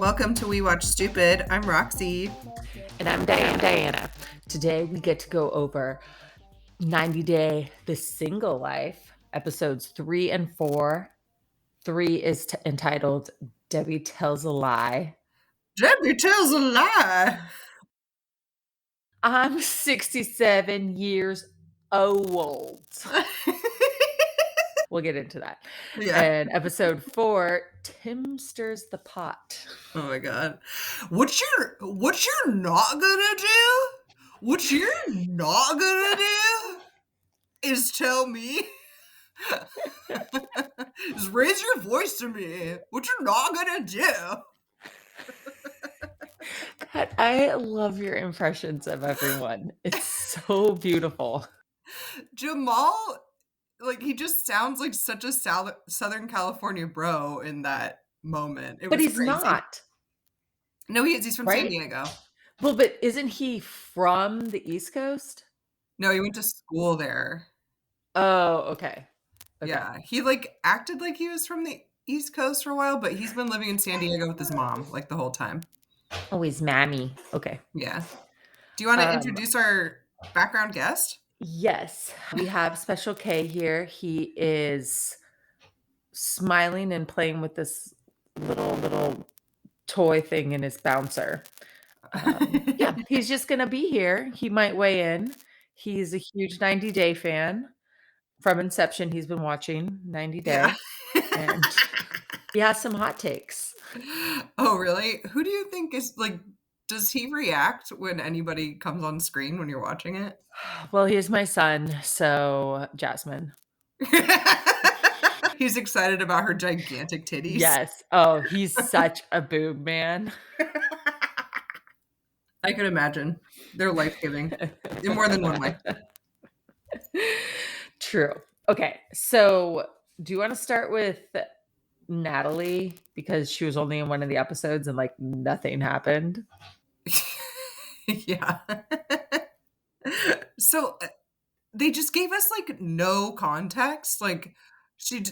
Welcome to We Watch Stupid. I'm Roxy. And I'm Diana. Today we get to go over 90 Day The Single Life, episodes 3 and 4. 3 is entitled Debbie Tells a Lie. Debbie tells a lie. I'm 67 years old. We'll get into that. Yeah. And episode 4, Tim stirs the pot. Oh my god. What you're not gonna do? What you're not gonna do is tell me. Just raise your voice to me. What you're not gonna do. God, I love your impressions of everyone. It's so beautiful. Jamal, like, he just sounds like such a Southern California bro in that moment. It But was he's crazy. not. No, he is. He's from San Right? Diego. Well, but isn't he from the East Coast? No, he went to school there. Oh, okay. Yeah, he like acted like he was from the East Coast for a while, but he's been living in San Diego with his mom like the whole time. Oh, he's mammy. Okay. Yeah. Do you want to introduce our background guest? Yes, we have Special K here. He is smiling and playing with this little toy thing in his bouncer. Yeah, he's just gonna be here. He might weigh in. He's a huge 90 Day fan. From inception, he's been watching 90 Day. Yeah. And he has some hot takes. Oh, really? Who do you think is like, does he react when anybody comes on screen when you're watching it? Well, he's my son, so Jasmine. He's excited about her gigantic titties. Yes. Oh, he's such a boob man. I could imagine. They're life-giving in more than one way. True. Okay, so do you want to start with Natalie because she was only in one of the episodes and like nothing happened? Yeah. So they just gave us like no context. Like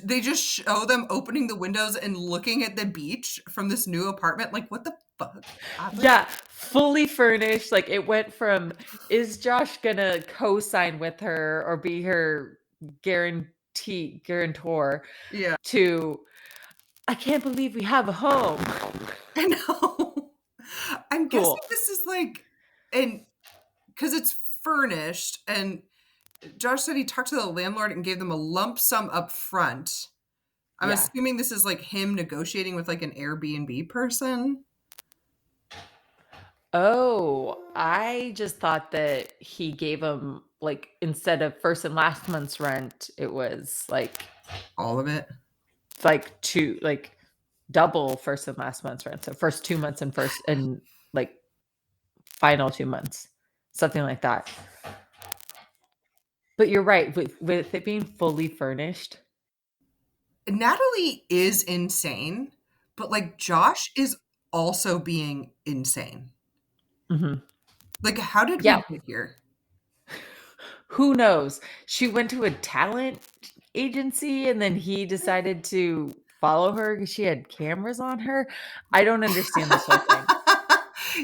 they just show them opening the windows and looking at the beach from this new apartment. Like, what the fuck happened? Yeah, fully furnished. Like it went from is Josh gonna co-sign with her or be her guarantor Yeah. to I can't believe we have a home. I know. I'm Cool. guessing this is like, and because it's furnished, and Josh said he talked to the landlord and gave them a lump sum up front. I'm assuming this is like him negotiating with like an Airbnb person. Oh, I just thought that he gave him like instead of first and last month's rent, it was like all of it. Like two, like double first and last month's rent. So first 2 months and like final 2 months, something like that. But you're right, with it being fully furnished. Natalie is insane, but like Josh is also being insane. Mm-hmm. Like, how did we get here? Who knows? She went to a talent agency and then he decided to follow her because she had cameras on her. I don't understand this whole thing.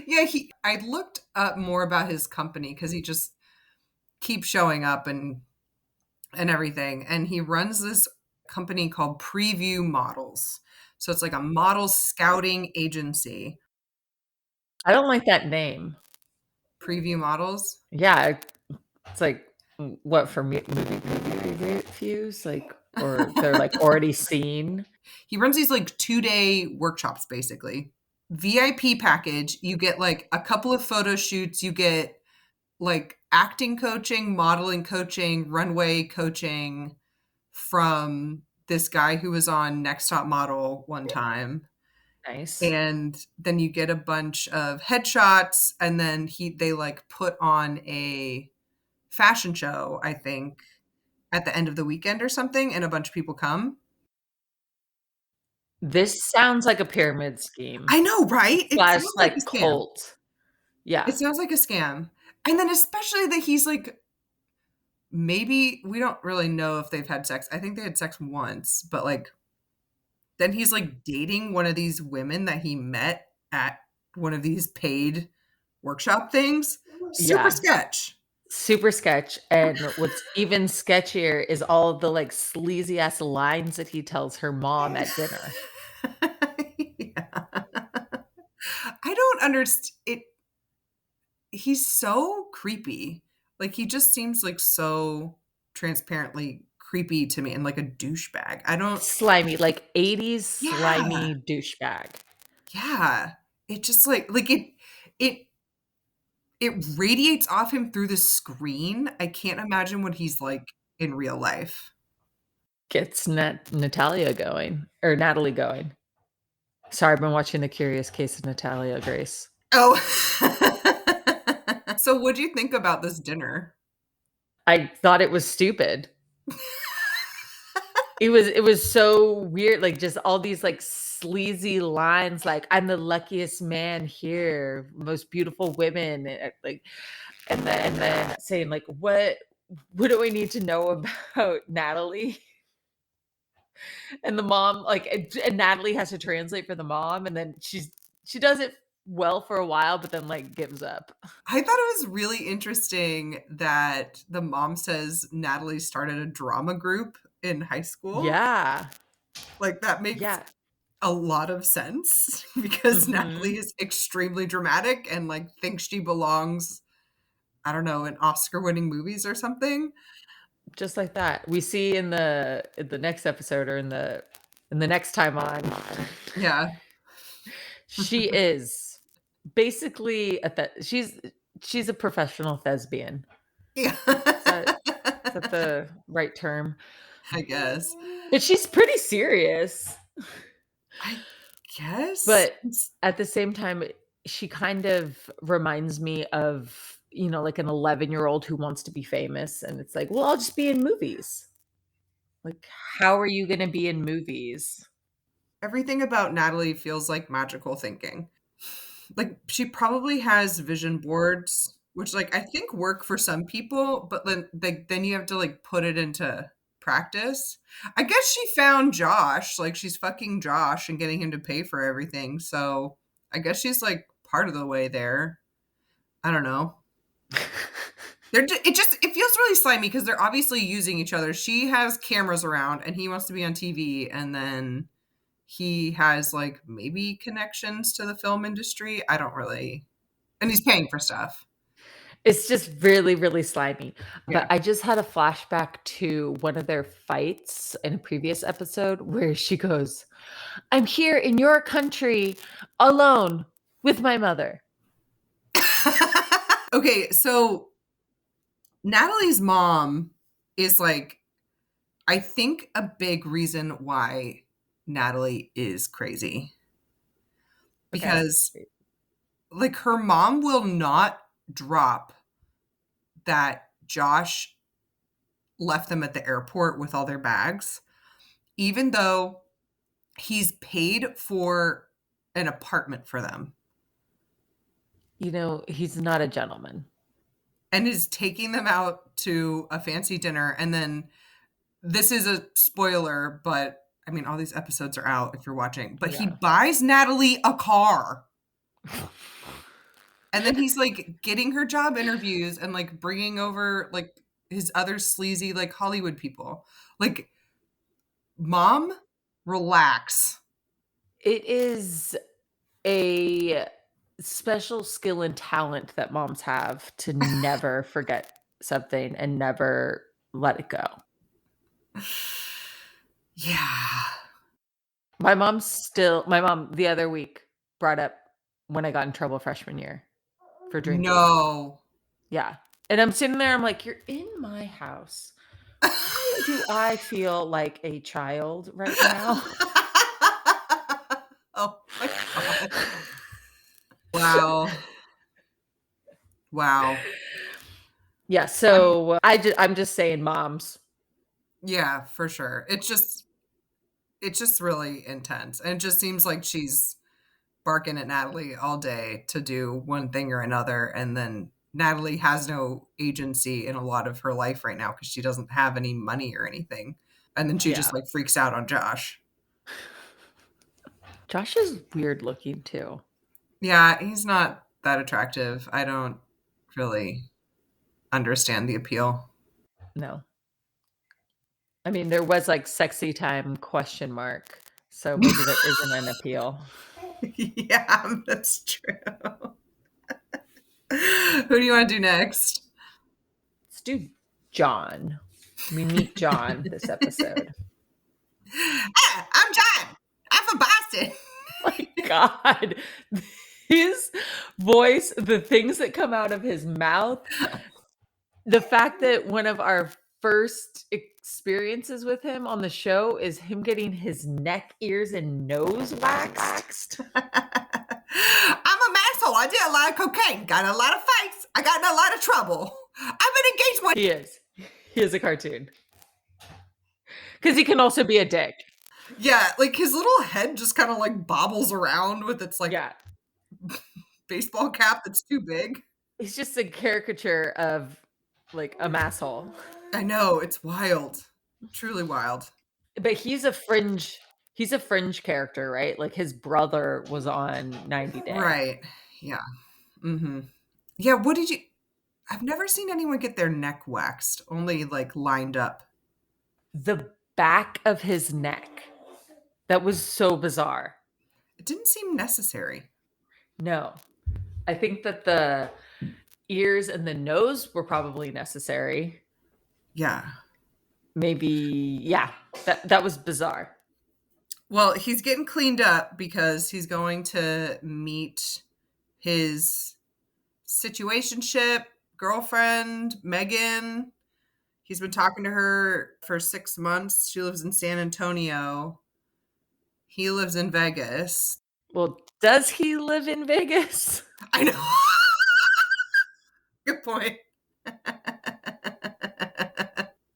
Yeah, I looked up more about his company because he just keeps showing up and everything. And he runs this company called Preview Models. So it's like a model scouting agency. I don't like that name. Preview Models? Yeah, it's like what for movie reviews, like, or they're like already seen. He runs these like 2-day workshops, basically. VIP package. You get like a couple of photo shoots. You get like acting coaching, modeling coaching, runway coaching from this guy who was on Next Top Model one time. Nice. And then you get a bunch of headshots, and then they like put on a fashion show, I think, at the end of the weekend or something, and a bunch of people come. This sounds like a pyramid scheme. I know, right? It Slash sounds like a scam. cult. Yeah. It sounds like a scam. And then especially that he's like, maybe we don't really know if they've had sex. I think they had sex once, but like then he's like dating one of these women that he met at one of these paid workshop things. Super Yeah. sketch. Super sketch, and what's even sketchier is all of the, like, sleazy ass lines that he tells her mom at dinner. Yeah. I don't understand it. He's so creepy. Like, he just seems like so transparently creepy to me and like a douchebag. I don't. Slimy, like 80s Yeah. slimy douchebag. Yeah. It just it it radiates off him through the screen. I can't imagine what he's like in real life. Gets Natalia going, or Natalie going. Sorry, I've been watching The Curious Case of Natalia Grace. Oh. So what'd you think about this dinner? I thought it was stupid. It was so weird, like, just all these, like, sleazy lines, like, "I'm the luckiest man here, most beautiful women," like, and then saying, like, "What do I need to know about Natalie?" And the mom, like, and Natalie has to translate for the mom, and then she does it well for a while, but then, like, gives up. I thought it was really interesting that the mom says Natalie started a drama group in high school. Yeah. Like, that makes Yeah. a lot of sense because Natalie Mhm. is extremely dramatic and, like, thinks she belongs, I don't know, in Oscar-winning movies or something. Just like that. We see in the next episode, or in the next time on, Yeah. she is basically she's a professional thespian. Yeah. Is that the right term? I guess. But she's pretty serious. I guess. But at the same time, she kind of reminds me of, like an 11-year-old who wants to be famous, and it's like, "Well, I'll just be in movies." Like, how are you gonna be in movies? Everything about Natalie feels like magical thinking. Like, she probably has vision boards, which, like, I think work for some people, but then you have to, like, put it into practice. I guess she found Josh, like, she's fucking Josh and getting him to pay for everything, so I guess she's, like, part of the way there. I don't know. It feels really slimy because 'cause they're obviously using each other. She has cameras around, and he wants to be on TV, and then he has, like, maybe connections to the film industry. I don't really, and he's paying for stuff. It's just really, really slimy. But Yeah. I just had a flashback to one of their fights in a previous episode where she goes, "I'm here in your country alone with my mother." Okay, so Natalie's mom is, like, I think a big reason why Natalie is crazy Okay. because, like, her mom will not drop that Josh left them at the airport with all their bags, even though he's paid for an apartment for them He's not a gentleman. and is taking them out to a fancy dinner. And then this is a spoiler, but I mean, all these episodes are out if you're watching, but he Yeah. buys Natalie a car. And then he's like getting her job interviews and like bringing over like his other sleazy like Hollywood people. Like, mom, relax. It is a special skill and talent that moms have to never forget something and never let it go. Yeah. My mom the other week brought up when I got in trouble freshman year for drinking. No. Yeah. And I'm sitting there, I'm like, "You're in my house. Why do I feel like a child right now?" Oh my god. Wow. Wow. Yeah, I'm so I'm just saying moms. Yeah, for sure. It's just really intense, and it just seems like she's barking at Natalie all day to do one thing or another, and then Natalie has no agency in a lot of her life right now because she doesn't have any money or anything, and then she just, Yeah. like, freaks out on Josh. Josh is weird looking too. Yeah, he's not that attractive. I don't really understand the appeal. No. I mean, there was, like, sexy time question mark, so maybe there isn't an appeal. Yeah, that's true. Who do you wanna do next? Let's do John. We meet John this episode. "Ah, I'm John. I'm from Boston." My god. His voice, the things that come out of his mouth, the fact that one of our first experiences with him on the show is him getting his neck, ears, and nose waxed. I'm a asshole. I did a lot of cocaine, got in a lot of fights. I got in a lot of trouble. I've been engaged with. He is. He is a cartoon. Because he can also be a dick. Yeah, like his little head just kind of like bobbles around with its like Yeah. baseball cap that's too big. He's just a caricature of like a masshole. I know, it's wild. Truly wild. But he's a fringe character, right? Like his brother was on 90 Day. Right. Yeah. Mm-hmm. Yeah, what did you I've never seen anyone get their neck waxed, only like lined up. The back of his neck. That was so bizarre. It didn't seem necessary. No. I think that the ears and the nose were probably necessary. Yeah. Maybe, yeah. That was bizarre. Well, he's getting cleaned up because he's going to meet his situationship girlfriend, Megan. He's been talking to her for 6 months. She lives in San Antonio. He lives in Vegas. Well, does he live in Vegas? I know. Good point.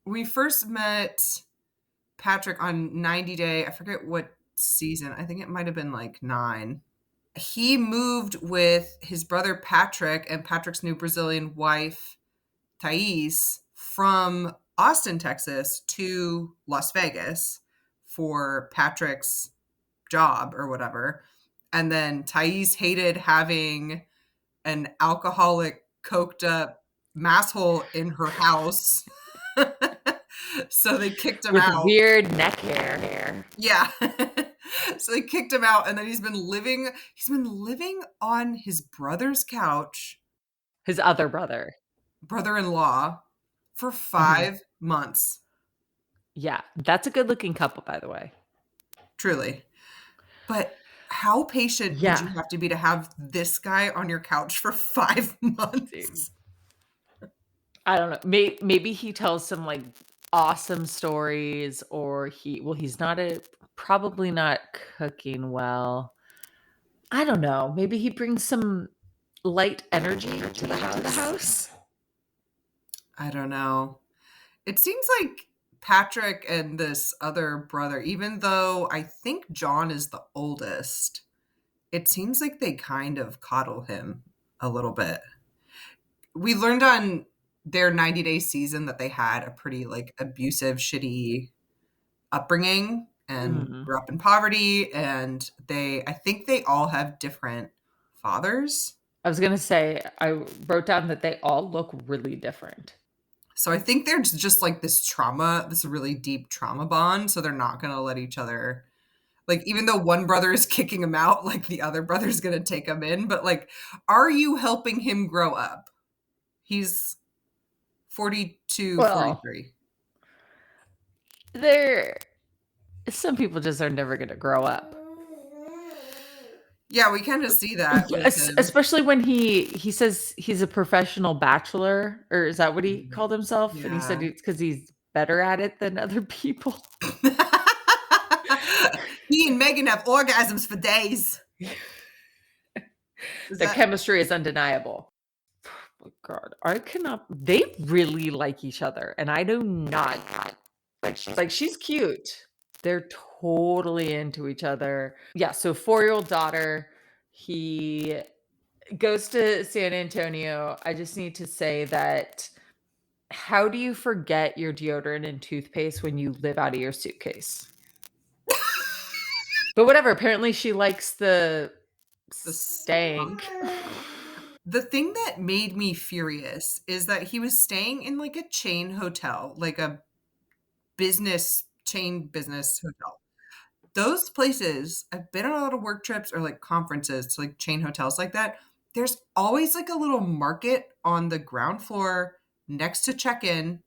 We first met Patrick on 90 Day. I forget what season. I think it might have been like 9. He moved with his brother Patrick and Patrick's new Brazilian wife, Thais, from Austin, Texas to Las Vegas for Patrick's job or whatever. And then Thais hated having an alcoholic, coked up masshole in her house. So they kicked him With out. weird neck hair. Yeah. So they kicked him out, and then he's been living on his brother's couch, His other brother-in-law, for 5 months. Yeah, that's a good-looking couple, by the way. Truly. But how patient would you Yeah. have to be to have this guy on your couch for 5 months? Dude. I don't know. Maybe he tells some like awesome stories, or he's probably not cooking well. I don't know. Maybe he brings some light energy to the house. I don't know. It seems like Patrick and this other brother, even though I think John is the oldest, it seems like they kind of coddle him a little bit. We learned on their 90 Day season that they had a pretty like abusive, shitty upbringing and Mhm. grew up in poverty, and I think they all have different fathers. I was gonna say, I wrote down that they all look really different. So I think there's just like this really deep trauma bond, so they're not going to let each other, like, even though one brother is kicking him out, like the other brother's going to take him in, but like, are you helping him grow up? He's 42, Well, 43. some people just are never gonna grow up. Yeah, we kind of see that with him. Especially when he says he's a professional bachelor, or is that what he called himself? And he said Yeah. it's because he's better at it than other people. He and Megan have orgasms for days. The chemistry is undeniable. Oh God, I cannot. They really like each other, and I do not. Like she's cute. They're totally into each other. Yeah. So 4-year-old daughter. He goes to San Antonio. I just need to say that. How do you forget your deodorant and toothpaste when you live out of your suitcase? But whatever. Apparently, she likes the The Stank. The thing that made me furious is that he was staying in, like, a chain hotel, like a business hotel. Those places, I've been on a lot of work trips or, like, conferences to, like, chain hotels like that. There's always, like, a little market on the ground floor next to check-in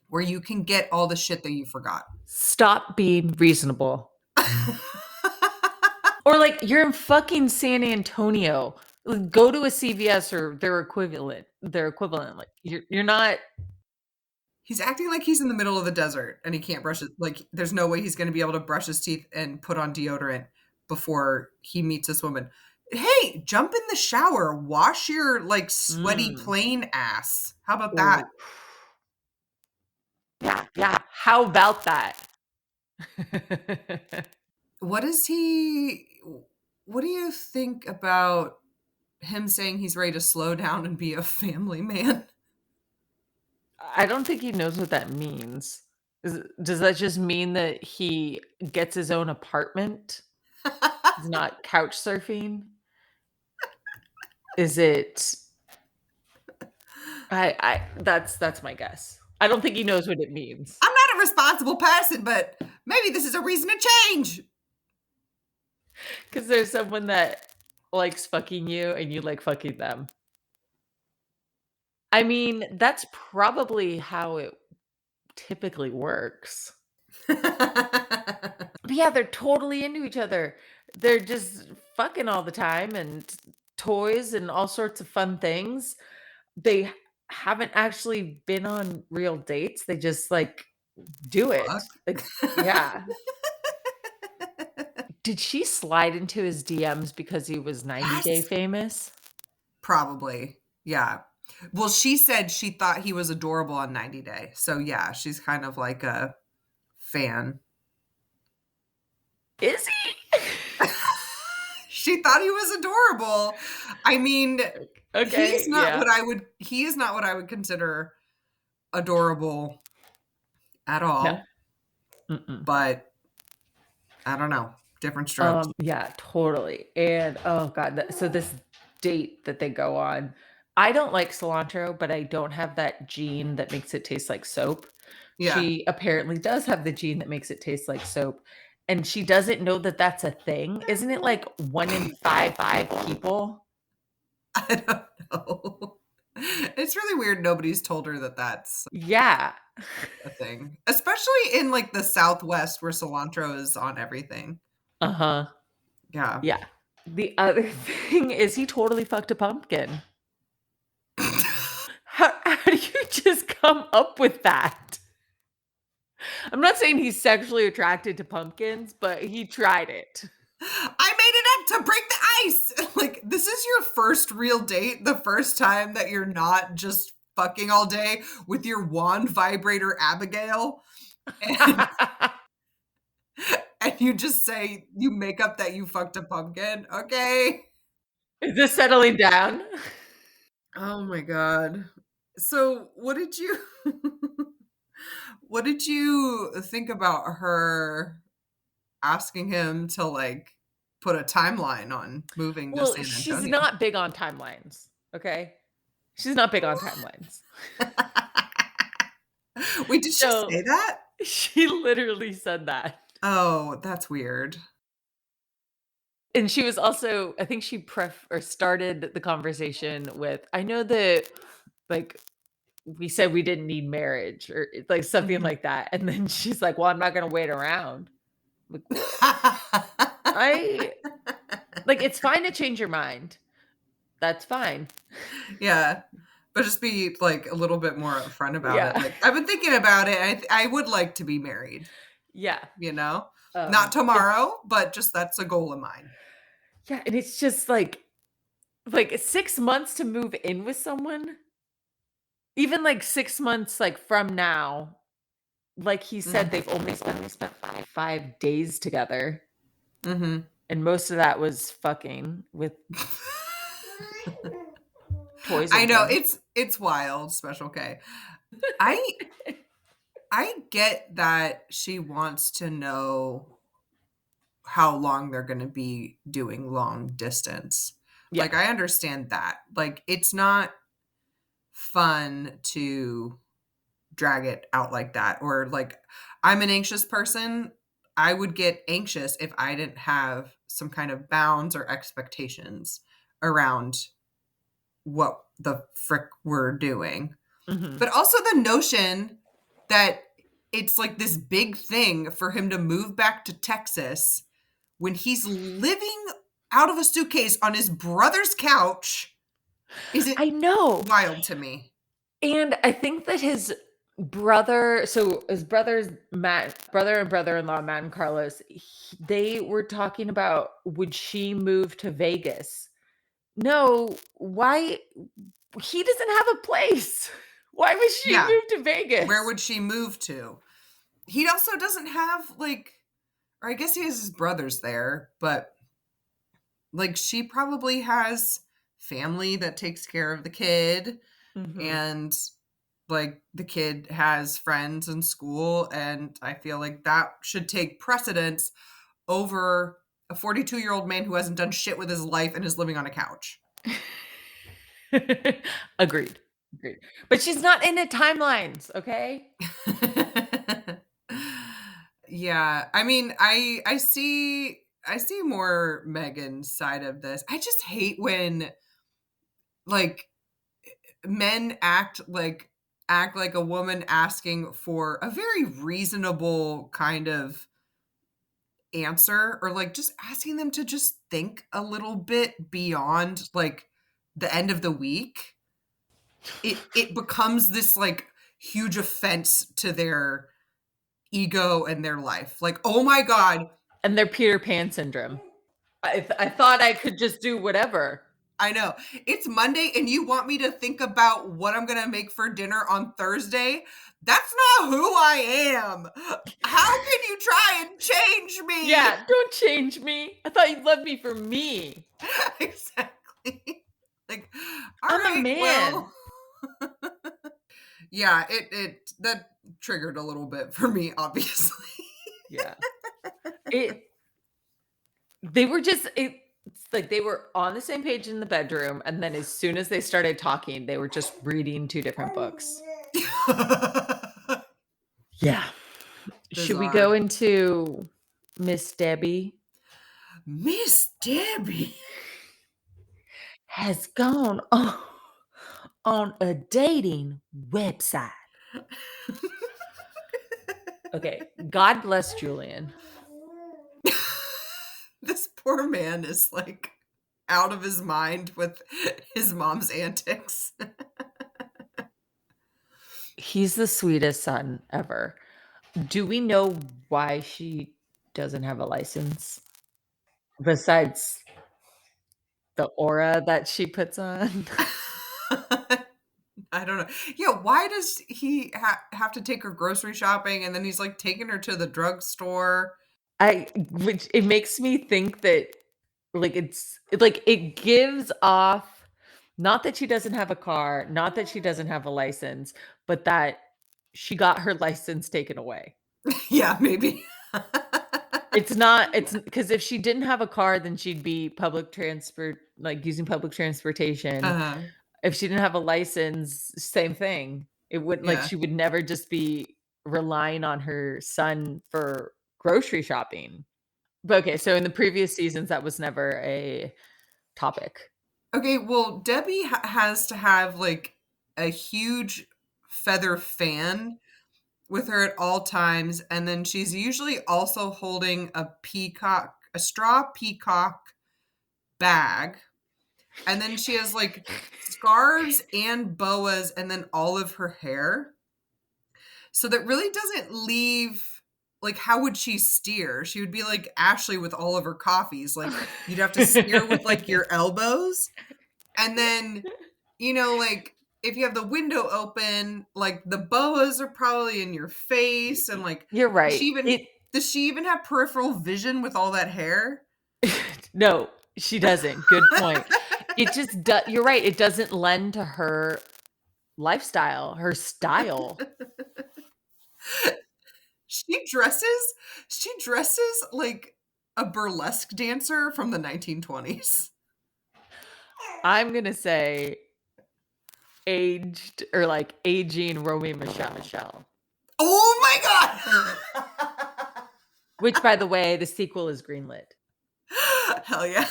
where you can get all the shit that you forgot. Stop being reasonable. Or, like, you're in fucking San Antonio. Like, go to a CVS or their equivalent. Like, you're not. He's acting like he's in the middle of the desert and he can't brush it. Like, there's no way he's gonna be able to brush his teeth and put on deodorant before he meets this woman. Hey, jump in the shower, wash your, like, sweaty Mm. plain ass. How about that? Ooh. Yeah, yeah. How about that? What is he what do you think about him saying he's ready to slow down and be a family man? I don't think he knows what that means. Does that just mean that he gets his own apartment? He's not couch surfing? Is it I that's my guess. I don't think he knows what it means. I'm not a responsible person, but maybe this is a reason to change. Because there's someone that likes fucking you and you like fucking them. I mean, that's probably how it typically works. But yeah, they're totally into each other. They're just fucking all the time and toys and all sorts of fun things. They haven't actually been on real dates. They just like do it. Fuck. Like, yeah. Did she slide into his DMs because he was 90 Day Yes. famous? Probably. Yeah. Well, she said she thought he was adorable on 90 Day. So, yeah, she's kind of like a fan. Is he? She thought he was adorable. I mean, Okay, yeah. he is not what I would consider adorable at No. all, Mm-mm. but I don't know, different strokes. Yeah, totally. And oh god, so this date that they go on, I don't like cilantro, but I don't have that gene that makes it taste like soap. Yeah. She apparently does have the gene that makes it taste like soap, and she doesn't know that that's a thing. Isn't it like 1 in 5 people? I don't know. It's really weird nobody's told her that that's Yeah. a thing, especially in, like, the Southwest where cilantro is on everything. Uh-huh. Yeah. Yeah. The other thing is he totally fucked a pumpkin. How do you just come up with that? I'm not saying he's sexually attracted to pumpkins, but he tried it. I made it up to break the ice. Like, this is your first real date, the first time that you're not just fucking all day with your wand vibrator Abigail, and and you just say you make up that you fucked a pumpkin. Okay. Is this settling down? Oh my god. So, what did you think about her asking him to, like, put a timeline on moving to Well, San she's Antonio? not big on timelines, okay? She's not big on timelines. Wait, did she So, say that? she literally said that. Oh, that's weird. And she was also I think she started the conversation with, "I know that, like, we said we didn't need marriage," or, like, something Mhm. like that, and then she's like, "Well, I'm not gonna wait around." Like, what? I like, it's fine to change your mind. That's fine. Yeah, but just be, like, a little bit more upfront about it, Yeah. like, "I've been thinking about it, I would like to be married," Yeah. you know? Not It's tomorrow, but just that's a goal of mine. yeah, and it's just like 6 months to move in with someone? Even, like, 6 months, like, from now, like he said, Mhm. they've only spent 5 days together, Mhm. and most of that was fucking with toys I and know, things. it's wild, Special K. I I get that she wants to know how long they're gonna be doing long distance. Yeah. Like, I understand that. Like, it's not fun to drag it out like that, or, like, I'm an anxious person. I would get anxious if I didn't have some kind of bounds or expectations around what the frick we're doing. Mhm. But also the notion that it's, like, this big thing for him to move back to Texas when he's living out of a suitcase on his brother's couch is it I know. wild to me. And I think that his brother's brother and brother-in-law, Matt and Carlos, they were talking about, would she move to Vegas? No, why? He doesn't have a place. Why would she Yeah. move to Where Vegas? would she move to? He also doesn't have, like, or I guess he has his brothers there, but, like, she probably has family that takes care of the kid, Mhm. and, like, the kid has friends in school, and I feel like that should take precedence over a 42-year-old man who hasn't done shit with his life and is living on a couch. Agreed. Agreed. But she's not in the timelines, okay? Yeah, I mean, I see more Megan's side of this. I just hate when, like, men act like a woman asking for a very reasonable kind of answer, or, like, just asking them to just think a little bit beyond, like, the end of the week. It becomes this, like, huge offense to their ego and their life. Like, "Oh my god, And their Peter Pan syndrome. I thought I could just do whatever. I know. It's Monday and you want me to think about what I'm gonna make for dinner on Thursday? That's not who I am. How can you try and change me?" Yeah, don't change me. I thought you loved me for me. Exactly. Like, "All I'm a right, man. well." Yeah, it that triggered a little bit for me, obviously. Yeah. It they were just it's like they were on the same page in the bedroom, and then as soon as they started talking, they were just reading 2 different books. Yeah. Should we go Bizarre. into Miss Debbie Miss Debbie. has gone on a dating website? Okay, God bless Julian. This poor man is, like, out of his mind with his mom's antics. He's the sweetest son ever. Do we know why she doesn't have a license? Besides the aura that she puts on? I don't know. Yeah, why does he have to take her grocery shopping, and then he's, like, taking her to the drugstore? I which it makes me think that, like, it gives off not that she doesn't have a car, not that she doesn't have a license, but that she got her license taken away. Yeah, maybe. It's not it's because if she didn't have a car, then she'd be using public transportation. Uh-huh. If she didn't have a license, same thing. It would like, Yeah. she would never just be relying on her son for grocery shopping. But, okay, so in the previous seasons, that was never a topic. Okay, well, Debbie has to have, like, a huge feather fan with her at all times, and then she's usually also holding a straw peacock bag, and then she has, like, scarves and boas and then all of her hair. So that really doesn't leave, like, how would she steer? She would be like Ashley with all of her coffees, like, you'd have to steer with, like, your elbows, and then, like, if you have the window open, like, the boas are probably in your face, and, like, You're does right. she even does she even have peripheral vision with all that hair? No, she doesn't. Good point. It just you're right, it doesn't lend to her lifestyle, her style. She dresses she dresses like a burlesque dancer from the 1920s. I'm gonna say aged or like aging Romy Michelle. Oh my god! Which, by the way, the sequel is greenlit. Hell yeah.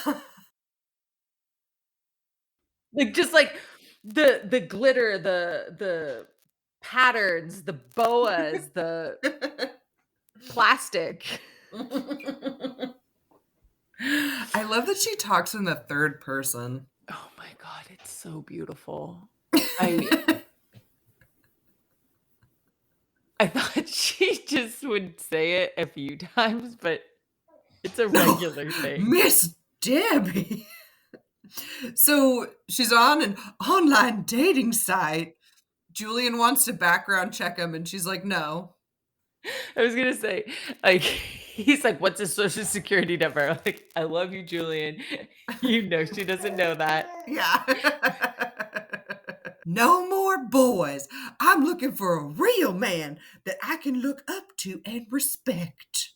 Like, just like the glitter, the patterns, the boas, the plastic. I love that she talks in the third person. Oh my god, it's so beautiful. I I thought she just would say it a few times, but it's a No, regular thing. Miss Debbie. So she's on an online dating site. Julian wants to background check him, and she's like, no. I was gonna say, like, he's like, "What's his social security number?" Like, "I love you, Julian." You know she doesn't know that. Yeah. No more boys. I'm looking for a real man that I can look up to and respect.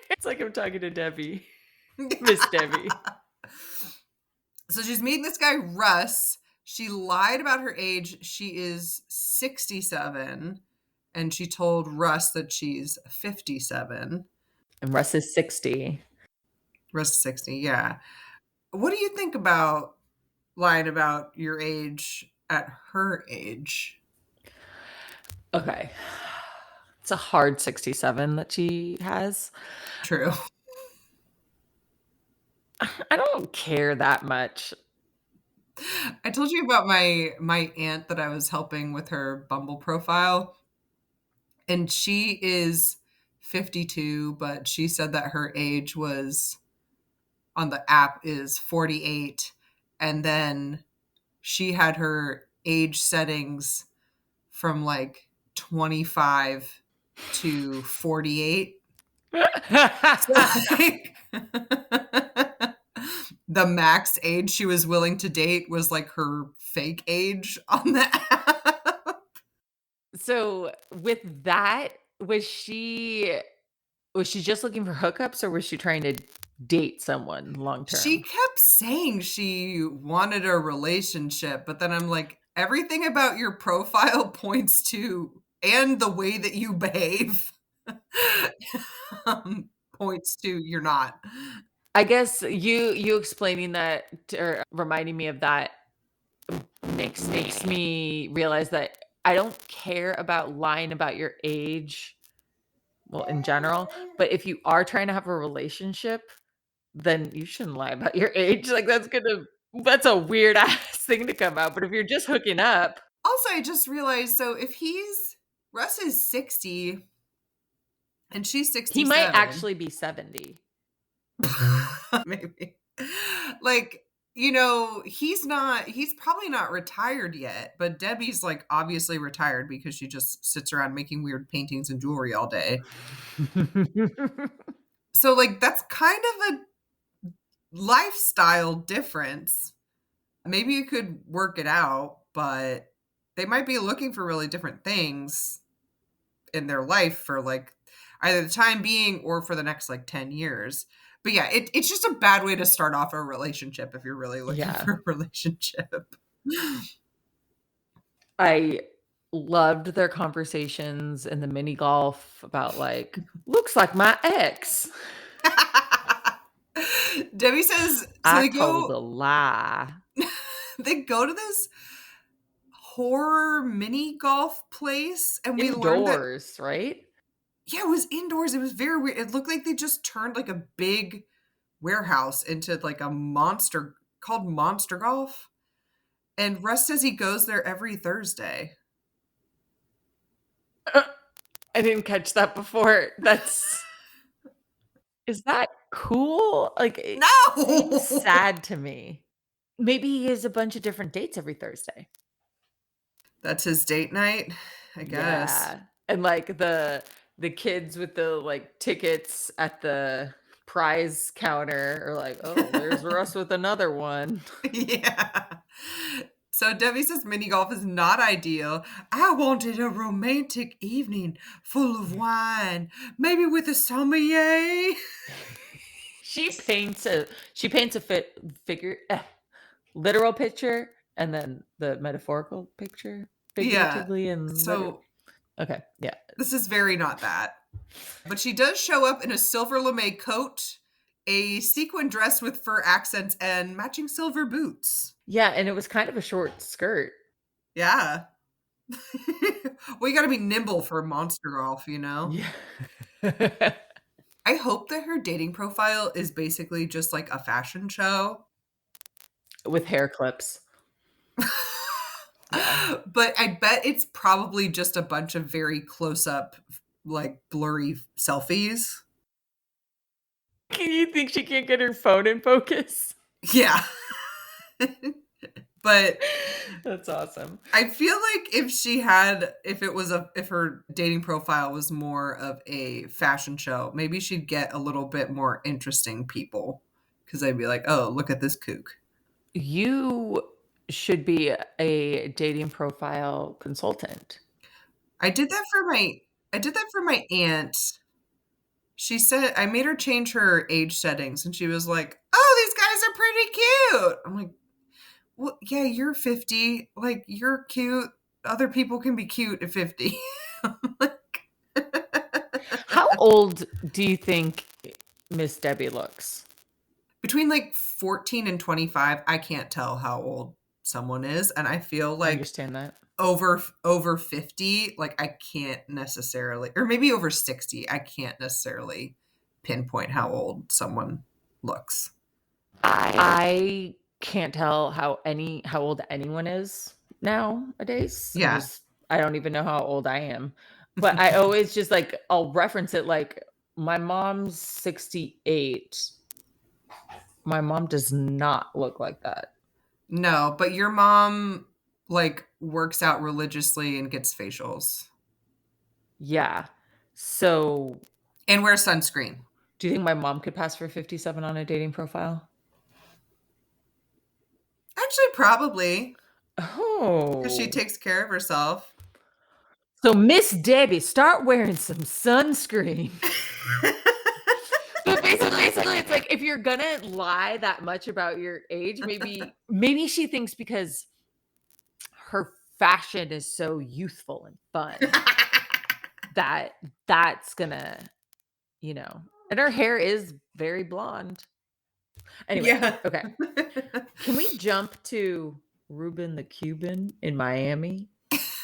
It's like I'm talking to Debbie, Miss Debbie. So she's meeting this guy, Russ. She lied about her age. She is 67, and she told Russ that she's 57. And Russ is 60. Russ is 60, yeah. What do you think about lying about your age at her age? Okay. It's a hard 67 that she has. True. I don't care that much. I told you about my aunt that I was helping with her Bumble profile, and she is 52, but she said that her age was on the app is 48, and then she had her age settings from like 25 to 48. So like the max age she was willing to date was like her fake age on the app. So, with that, was she just looking for hookups, or was she trying to date someone long She term? kept saying she wanted a relationship, but then I'm like, everything about your profile points to, and the way that you behave, points to you're not. I guess you explaining that or reminding me of that makes me realize that I don't care about lying about your age, well, in general, but if you are trying to have a relationship, then you shouldn't lie about your age, like, that's a weird ass thing to come out, but if you're just hooking up, Also, I just realized, so if Russ is 60 and she's he might 67, actually be 70. maybe. Like, he's probably not retired yet, but Debbie's like obviously retired because she just sits around making weird paintings and jewelry all day. So like that's kind of a lifestyle difference. Maybe you could work it out, but they might be looking for really different things in their life for like either the time being or for the next like 10 years. But yeah, it's just a bad way to start off a relationship if you're really looking Yeah. for a relationship. I loved their conversations in the mini golf about, like, "Looks like my ex." Debbie says so I told a lie. they go to this horror mini golf place, and we learned that Indoors, right? yeah, it was indoors. It was very weird. It looked like they just turned like a big warehouse into like a monster called Monster Golf. And Russ says he goes there every Thursday. I didn't catch that before. That's is that cool? Like, it seems No! sad to me. Maybe he has a bunch of different dates every Thursday. That's his date night, I guess. Yeah, and, like, the kids with the, like, tickets at the prize counter are like, "Oh, there's Russ with another one." Yeah. So Debbie says mini golf is not ideal. I wanted a romantic evening full of wine, maybe with a sommelier. She paints a figure literal picture and then the metaphorical picture, Yeah. figuratively and So okay, yeah. this is very not that. But she does show up in a silver lame coat, a sequin dress with fur accents, and matching silver boots. Yeah, and it was kind of a short skirt. Yeah. Well, you gotta be nimble for monster golf, you know? Yeah. I hope that her dating profile is basically just like a fashion show. With hair clips. Yeah. But I bet it's probably just a bunch of very close up, like blurry selfies. You think she can't get her phone in focus? Yeah. But That's awesome. I feel like if her dating profile was more of a fashion show, maybe she'd get a little bit more interesting people because they'd be like, oh, look at this kook. You should be a dating profile consultant. I did that for my aunt. She said I made her change her age settings and she was like, "Oh, these guys are pretty cute." I'm like, "Well, yeah, you're 50. Like, you're cute. Other people can be cute at 50." How old do you think Miss Debbie looks? Between like 14 and 25, I can't tell how old someone is, and I feel I like understand that. over 50, like I can't necessarily, or maybe over 60, I can't necessarily pinpoint how old someone looks. I can't tell how old anyone is nowadays. Yeah. I don't even know how old I am. But I always just like I'll reference it like my mom's 68. My mom does not look like that. No, but your mom like works out religiously and gets facials Yeah. So, and wears sunscreen. do you think my mom could pass for 57 on a dating profile? Actually, probably because she Oh. takes care of herself. So Miss Debbie, start wearing some sunscreen. But basically, it's like if you're gonna lie that much about your age, maybe she thinks because her fashion is so youthful and fun that that's gonna, and her hair is very blonde. Anyway, Yeah. okay. Can we jump to Ruben the Cuban in Miami?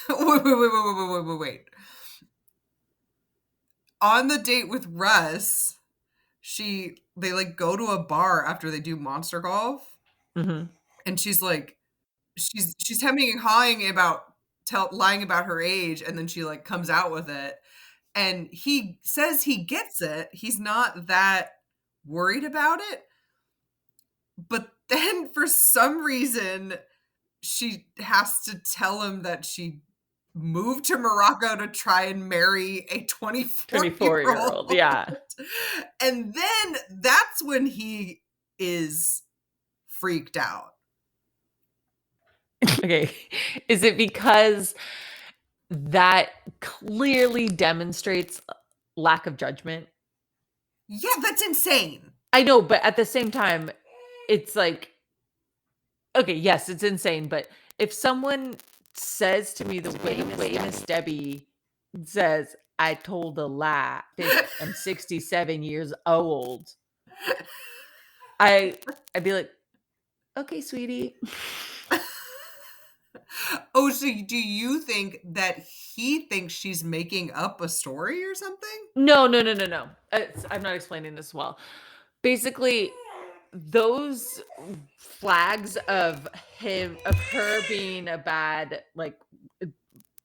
Wait. On the date with Russ, they like go to a bar after they do monster golf, Mhm. and she's like, she's hemming and hawing about lying about her age, and then she like comes out with it, and he says he gets it. He's not that worried about it, but then for some reason she has to tell him that she moved to Morocco to try and marry a 24-year-old, 24-year-old. yeah. And then that's when he is freaked out. Okay. Is it because that clearly demonstrates lack of judgment? Yeah, that's insane. I know, but at the same time, it's like, okay, yes, it's insane, but if someone says to me the way Miss Debbie says, "I told a lie, I'm 67 years old," I'd be like, "Okay, sweetie." Oh, so do you think that he thinks she's making up a story or something? No, no, no, no, no. I'm not explaining this well. Basically, those flags of her being a bad, like,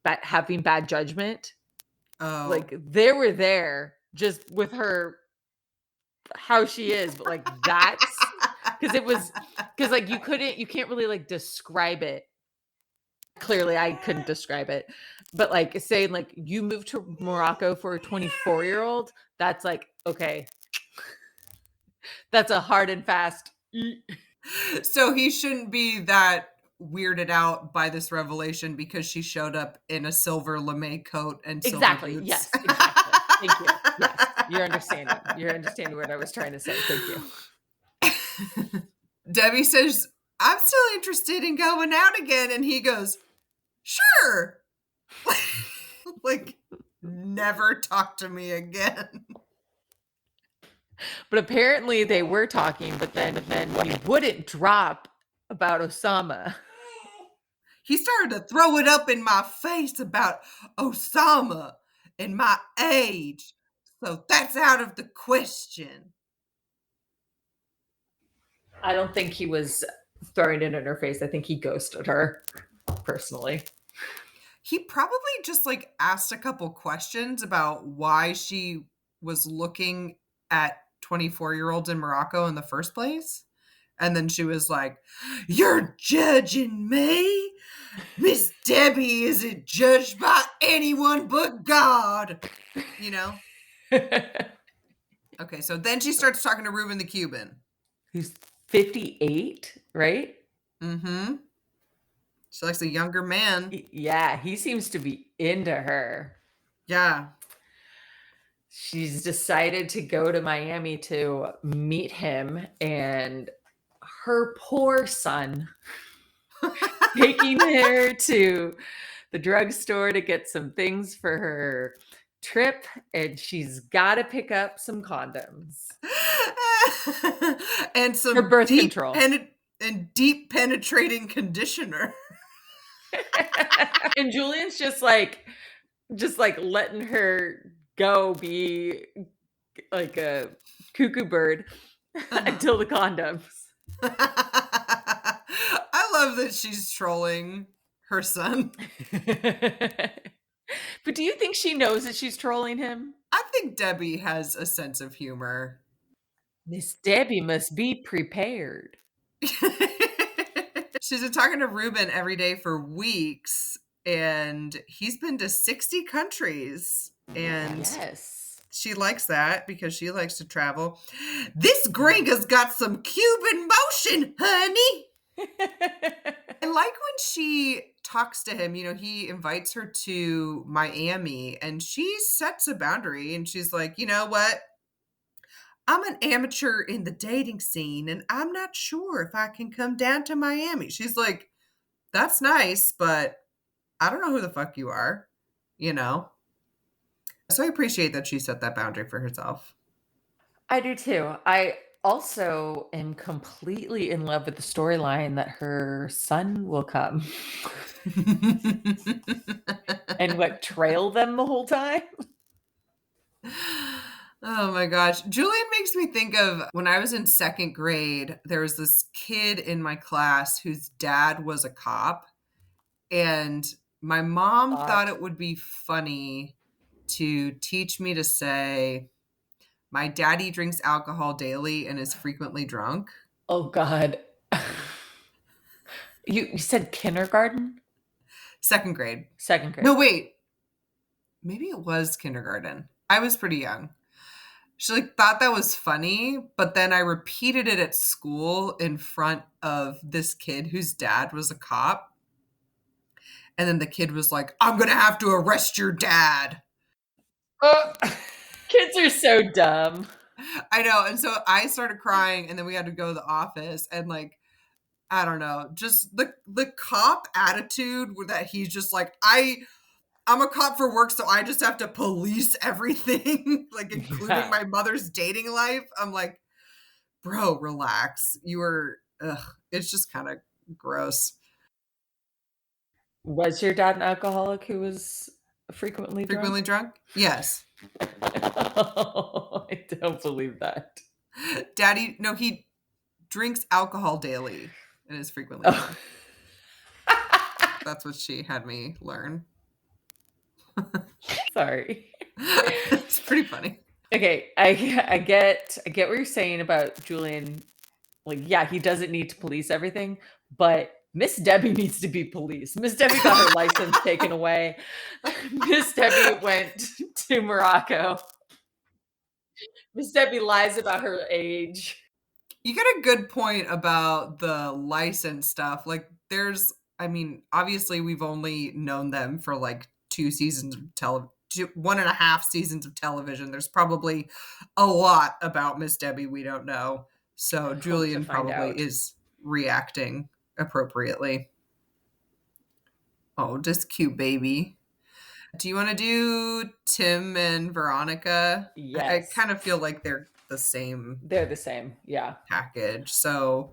having bad judgment, Oh. like they were there just with her how she is, but like that's because like you can't really like describe it. Clearly, I couldn't describe it, but like saying like you moved to Morocco for a 24-year-old, that's like okay, that's a hard and fast. So he shouldn't be that weirded out by this revelation because she showed up in a silver lame coat and silver Exactly. boots. Yes, exactly. Thank you. Yes, you're understanding. You're understanding what I was trying to say. Thank you. Debbie says, I'm still interested in going out again. And he goes, sure. Like, never talk to me again. But apparently they were talking, but then he wouldn't drop about Osama. He started to throw it up in my face about Osama and my age. So that's out of the question. I don't think he was throwing it in her face. I think he ghosted her, personally. He probably just like asked a couple questions about why she was looking at 24-year-olds in Morocco in the first place. And then she was like, you're judging me? Miss Debbie isn't judged by anyone but God. You know? Okay, so then she starts talking to Ruben the Cuban. Who's 58, right? Mm-hmm. She likes a younger man. Yeah, he seems to be into her. Yeah. She's decided to go to Miami to meet him, and her poor son taking her to the drugstore to get some things for her trip, and she's got to pick up some condoms And some for birth control. deep penetrating conditioner. And Julian's just like letting her go be like a cuckoo bird until the condoms. I love that she's trolling her son. But do you think she knows that she's trolling him? I think Debbie has a sense of humor. Miss Debbie must be prepared. She's been talking to Ruben every day for weeks, and he's been to 60 countries. And yes, she likes that because she likes to travel. This gringa's got some Cuban motion, honey. I like when she talks to him, he invites her to Miami and she sets a boundary and she's like, you know what? I'm an amateur in the dating scene and I'm not sure if I can come down to Miami. She's like, that's nice, but I don't know who the fuck you are, So I appreciate that she set that boundary for herself. I do too. I also am completely in love with the storyline that her son will come and trail them the whole time. Oh my gosh. Julian makes me think of when I was in second grade, there was this kid in my class whose dad was a cop. And my mom thought it would be funny to teach me to say, my daddy drinks alcohol daily and is frequently drunk. Oh, God. You said kindergarten? Second grade. Second grade. No, wait. Maybe it was kindergarten. I was pretty young. She thought that was funny, but then I repeated it at school in front of this kid whose dad was a cop. And then the kid was like, I'm going to have to arrest your dad. Kids are so dumb. I know. And so I started crying and then we had to go to the office and I don't know, just the cop attitude that he's just like, I'm a cop for work, so I just have to police everything, including my mother's dating life. I'm like, bro, relax. It's just kind of gross. Was your dad an alcoholic who was frequently drunk? Frequently drunk? Yes. Oh, I don't believe that. Daddy, no, he drinks alcohol daily and is frequently drunk. That's what she had me learn. Sorry. It's pretty funny. Okay, I get what you're saying about Julian. Yeah, he doesn't need to police everything, but Miss Debbie needs to be policed. Miss Debbie got her license taken away. Miss Debbie went to Morocco. Miss Debbie lies about her age. You get a good point about the license stuff. I mean, obviously we've only known them for like 2 seasons of 1.5 seasons of television. There's probably a lot about Miss Debbie we don't know. So I hope to Julian find probably out. is reacting appropriately. Oh, just cute baby. Do you want to do Tim and Veronica? I Yes. kind of feel like they're the same They're the same. Yeah. package. So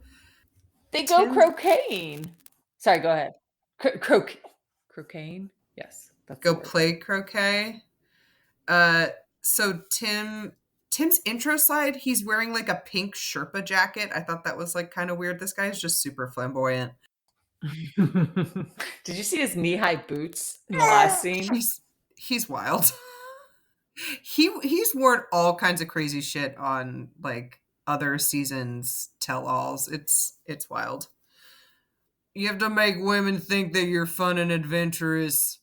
They go Tim, croqueting. Sorry, go ahead. Croqueting? Yes, that's the go word. play croquet. Uh, so Tim's intro slide, he's wearing like a pink Sherpa jacket. I thought that was like kind of weird. This guy is just super flamboyant. Did you see his knee-high boots in the last scene? He's wild. He's worn all kinds of crazy shit on like other seasons tell-alls. It's wild. You have to make women think that you're fun and adventurous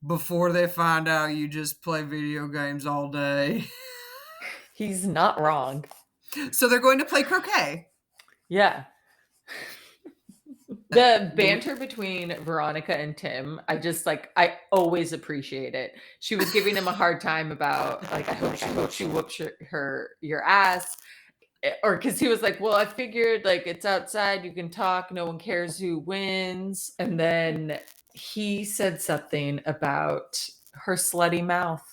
before they find out you just play video games all day. He's not wrong. So they're going to play croquet. Yeah. The banter between Veronica and Tim, I always appreciate it. She was giving him a hard time about like, I hope she whoops your ass. Or because he was like, well, I figured like it's outside, you can talk, no one cares who wins. And then he said something about her slutty mouth.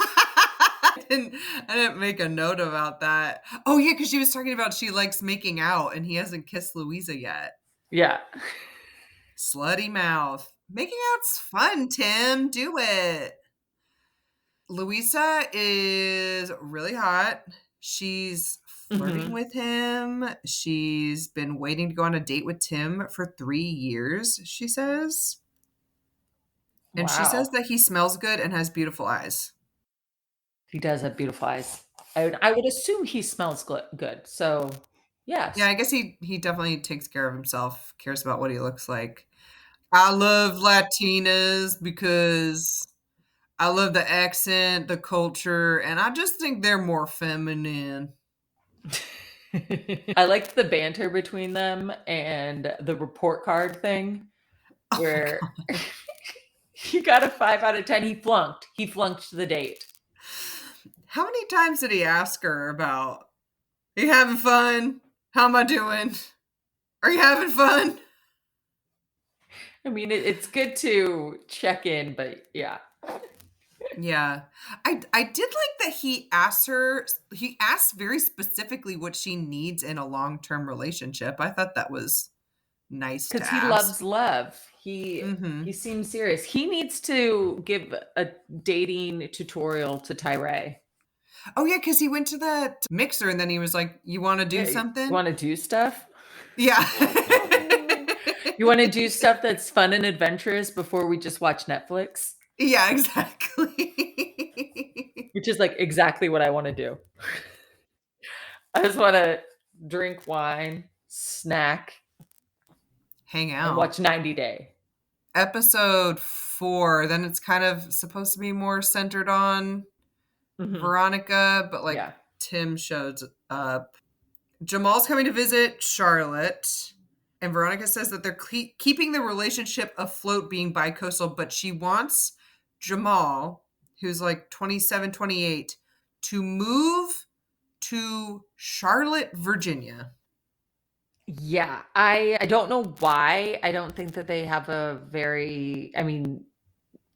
I didn't make a note about that. Oh yeah, because she was talking about she likes making out and he hasn't kissed Louisa yet. Yeah. Slutty mouth. Making out's fun, Tim. Do it. Louisa is really hot. She's flirting Hmm. with him. She's been waiting to go on a date with Tim for 3 years, she says. And she says Wow. that he smells good and has beautiful eyes. He does have beautiful eyes. I would assume he smells good. So, Yeah, yes. I guess he definitely takes care of himself, cares about what he looks like. I love Latinas because I love the accent, the culture, and I just think they're more feminine. I liked the banter between them and the report card thing Oh my where god. he got a 5 out of 10. He flunked. He flunked the date. How many times did he ask her about, "Are you having fun? How am I doing? Are you having fun?" I mean, it's good to check in, but yeah. Yeah. I did like that he asked very specifically what she needs in a long-term relationship. I thought that was nice to Because he ask. loves love. He Mhm. seems serious. He needs to give a dating tutorial to Tyree. Oh, yeah, because he went to that mixer and then he was like, "You wanna do Yeah, you something?" wanna do stuff? Yeah. You wanna do stuff that's fun and adventurous before we just watch Netflix? Yeah, exactly. Which is, like, exactly what I wanna do. I just wanna drink wine, snack, Hang and out. watch 90 Day. Episode 4, then it's kind of supposed to be more centered on Mhm. Veronica, but, like, Yeah. Tim shows up. Jamal's coming to visit Charlotte, and Veronica says that they're keeping the relationship afloat being bicoastal, but she wants Jamal, who's, like, 27, 28, to move to Charlotte, Virginia. Yeah, I don't know why. I don't think that they have a very, I mean,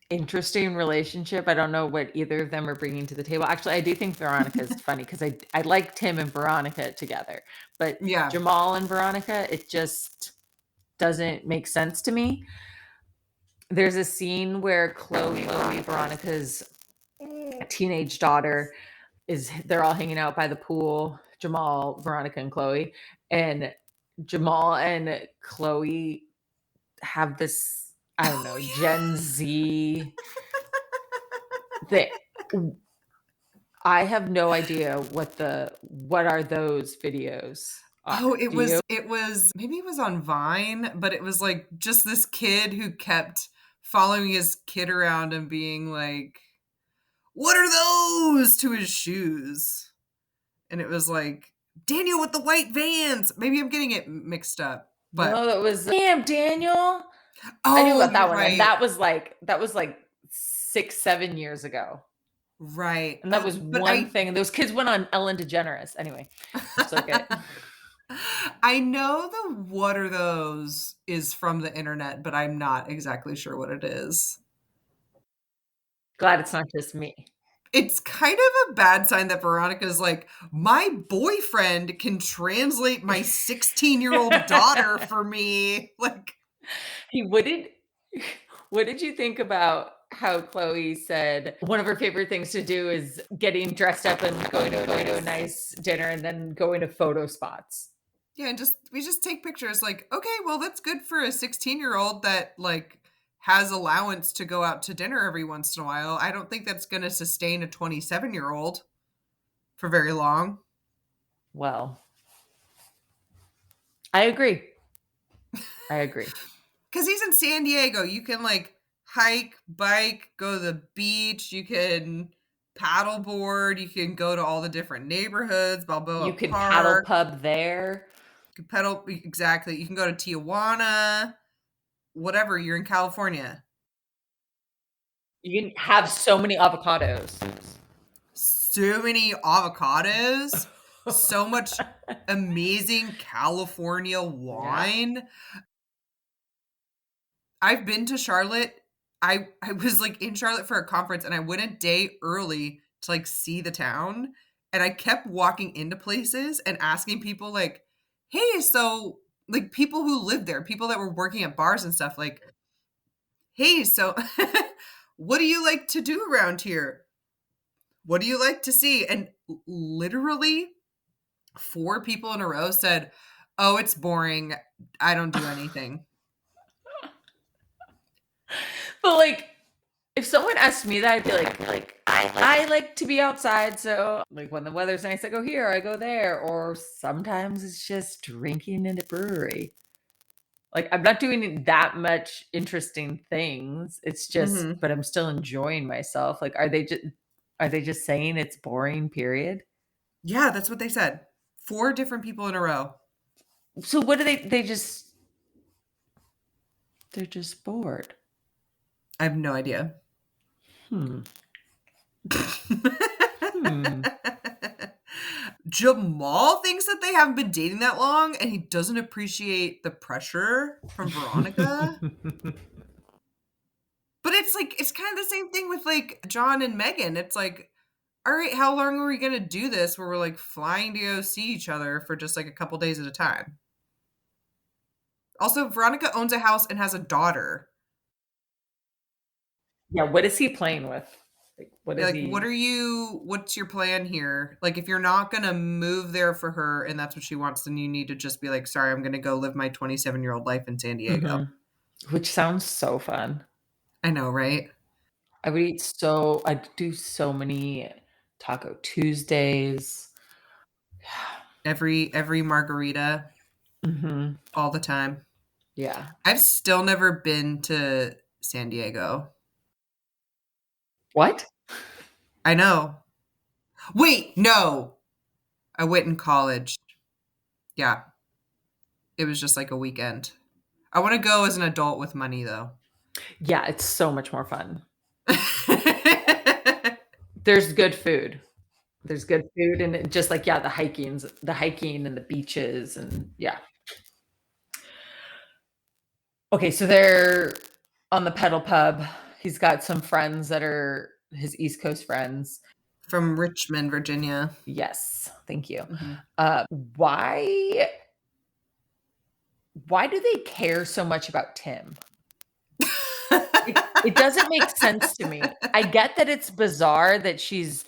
interesting relationship. I don't know what either of them are bringing to the table. Actually, I do think Veronica is funny because I like Tim and Veronica together, but Yeah. Jamal and Veronica, it just doesn't make sense to me. There's a scene where Chloe, Veronica's teenage daughter, is they're all hanging out by the pool. Jamal, Veronica, and Chloe, and Jamal and Chloe have this, I don't know, Oh, Gen Z thing. I have no idea what are those videos yeah. Oh, are. Do you? it was maybe it was on Vine, but it was, like, just this kid who kept following his kid around and being like, "What are those?" to his shoes. And it was like, "Daniel with the white Vans." Maybe I'm getting it mixed up. But No, that was Damn, Daniel. I knew oh, about you're that one, and right. that was like 6, 7 years ago. Right. And that was But one thing. And those kids went on Ellen DeGeneres. Anyway, just it. I know the "What are those" is from the internet, but I'm not exactly sure what it is. Glad it's not just me. It's kind of a bad sign that Veronica's like, "My boyfriend can translate my 16-year-old daughter for me." Like, He wouldn't. What did you think about how Chloe said one of her favorite things to do is getting dressed up and going to a nice dinner and then going to photo spots? yeah, and we just take pictures like, "Okay, well, that's good for a 16-year-old that, like, has allowance to go out to dinner every once in a while." I don't think that's gonna sustain a 27-year-old for very long. Well, I agree. I agree. 'Cause he's in San Diego, you can, like, hike, bike, go to the beach, you can paddleboard, you can go to all the different neighborhoods, You Balboa can paddle Park, pub there. you can pedal exactly, you can go to Tijuana, whatever, you're in California. You can have so many avocados. So many avocados, so much amazing California Yeah. wine. I've been to Charlotte. I was, like, in Charlotte for a conference, and I went a day early to, like, see the town, and I kept walking into places and asking people, like, "Hey, so" like, people who lived there, people that were working at bars and stuff, like, "Hey, so what do you like to do around here? What do you like to see?" And literally 4 people in a row said, "Oh, it's boring. I don't do anything." But like, if someone asked me that, I'd be like, I like to be outside. So like when the weather's nice, I go here, I go there. Or sometimes it's just drinking in a brewery. Like I'm not doing that much interesting things. It's just, Mhm. but I'm still enjoying myself. Like, are they just saying it's boring, period? Yeah, that's what they said. 4 different people in a row. So what do they're just bored. I have no idea. Hmm. Hmm. Jamal thinks that they haven't been dating that long, and he doesn't appreciate the pressure from Veronica. But it's like it's kinda the same thing with, like, John and Megan. It's like, "Alright, how long are we gonna do this where we're, like, flying to go see each other for just, like, a couple days at a time?" Also, Veronica owns a house and has a daughter. Yeah, what is he playing with? Like, what Yeah, is like, he? what's your plan here? Like, if you're not gonna move there for her and that's what she wants, then you need to just be like, "Sorry, I'm gonna go live my 27-year-old life in San Diego." Mhm. Which sounds so fun. I know, right? I'd do so many Taco Tuesdays. Every margarita, Mhm. all the time. Yeah. I've still never been to San Diego. What? I know. Wait, no. I went in college. Yeah, it was just like a weekend. I wanna go as an adult with money, though. Yeah, it's so much more fun. There's good food. There's good food and just like, yeah, the hiking and the beaches and yeah. Okay, so they're on the pedal pub. He's got some friends that are his East Coast friends. From Richmond, Virginia. Yes, thank you. Mhm. Why do they care so much about Tim? It doesn't make sense to me. I get that it's bizarre that she's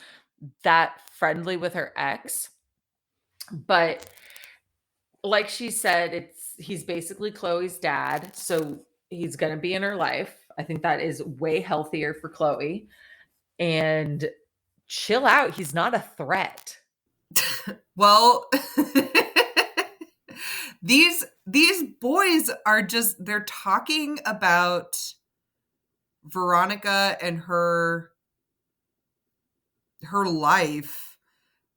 that friendly with her ex, but like she said, he's basically Chloe's dad, so he's gonna be in her life. I think that is way healthier for Chloe. And chill out, he's not a threat. Well, these boys are just they're talking about Veronica and her life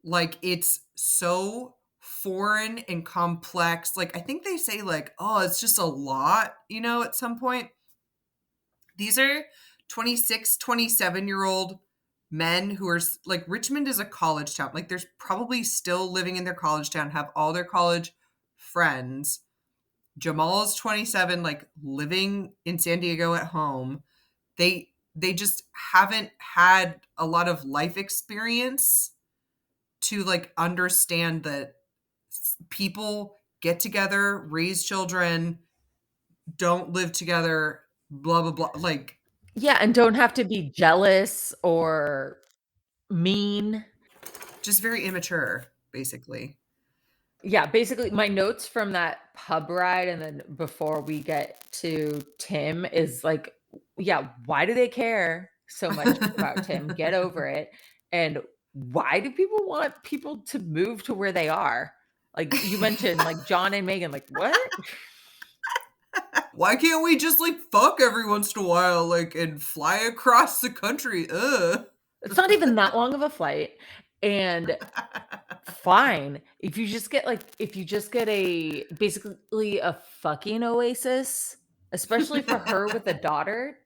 like it's so foreign and complex. Like, I think they say, like, oh, it's just a lot, at some point. These are 26, 27-year-old men who are like, Richmond is a college town. Like, there's probably still living in their college town, have all their college friends. Jamal is 27, like, living in San Diego at home. They just haven't had a lot of life experience to, like, understand that people get together, raise children, don't live together, blah blah blah. Like, Yeah, and don't have to be jealous or mean. just very immature, basically. Yeah, basically, my notes from that pub ride and then before we get to Tim is like, yeah, why do they care so much about Tim? Get over it. And why do people want people to move to where they are? Like you mentioned, like John and Megan, like, what? Why can't we just, like, fuck every once in a while, like, and fly across the country? Ugh. It's not even that long of a flight. And fine. If you just get a basically a fucking oasis, especially for her with a daughter,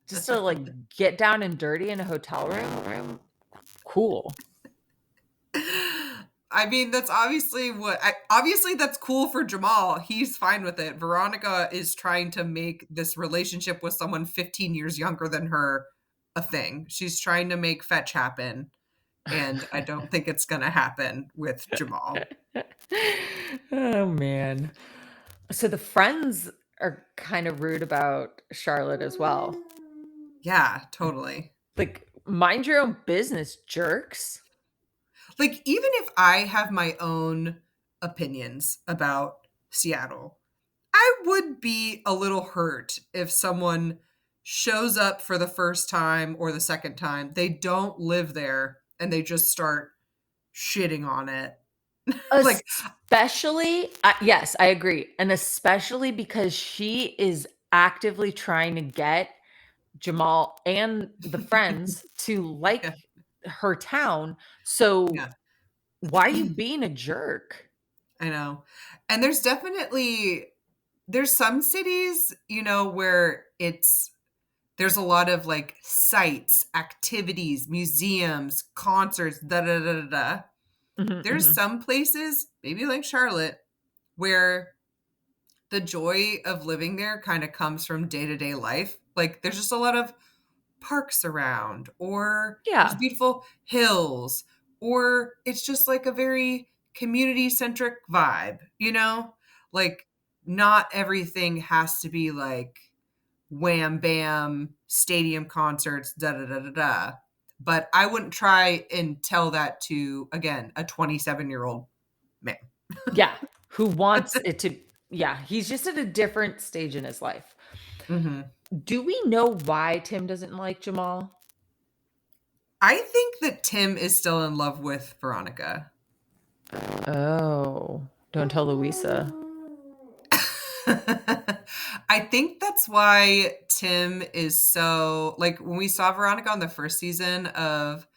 just to like get down and dirty in a hotel room. Cool. I mean, that's obviously that's cool for Jamal. He's fine with it. Veronica is trying to make this relationship with someone 15 years younger than her a thing. She's trying to make fetch happen, and I don't think it's gonna happen with Jamal. Oh man. So the friends are kind of rude about Charlotte as well. Yeah, totally. Like, mind your own business, jerks. Like, even if I have my own opinions about Seattle, I would be a little hurt if someone shows up for the first time or the second time, they don't live there, and they just start shitting on it. Like, Especially yes, I agree, and especially because she is actively trying to get Jamal and the friends to like yeah, her town, so yeah, why are you being a jerk? I know. And there's some cities, where there's a lot of, like, sites, activities, museums, concerts, da da da da da. Mhm, There's mhm. some places, maybe like Charlotte, where the joy of living there kind of comes from day-to-day life. Like, there's just a lot of parks around, or there's Yeah, beautiful hills, or it's just like a very community-centric vibe, you know? Like, not everything has to be like wham bam stadium concerts, da da da da da. But I wouldn't try and tell that to, again, a 27-year-old man. yeah, who wants it to yeah, he's just at a different stage in his life. Mhm. Do we know why Tim doesn't like Jamal? I think that Tim is still in love with Veronica. Oh, don't tell Louisa. I think that's why Tim is so, like, when we saw Veronica on the first season of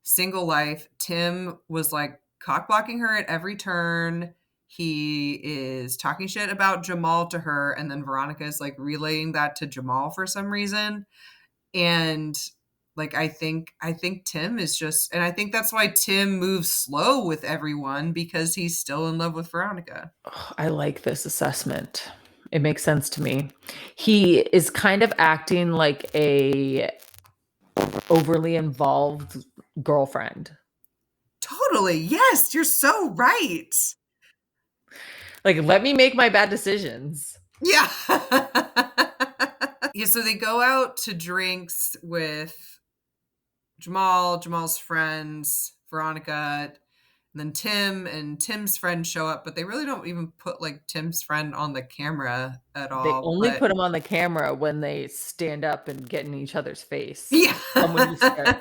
Single Life, Tim was, like, cock blocking her at every turn. He is talking shit about Jamal to her, and then Veronica is, like, relaying that to Jamal for some reason. And, like, I think Tim is just, and I think that's why Tim moves slow with everyone, because he's still in love with Veronica. Oh, I like this assessment. It makes sense to me. He is kind of acting like a overly involved girlfriend. Totally. Yes, you're so right. Like, let me make my bad decisions. Yeah. Yeah, so they go out to drinks with Jamal's friends, Veronica, and then Tim and Tim's friend show up, but they really don't even put, like, Tim's friend on the camera at They all. only But put him on the camera when they stand up and get in each other's face. yeah. And when you start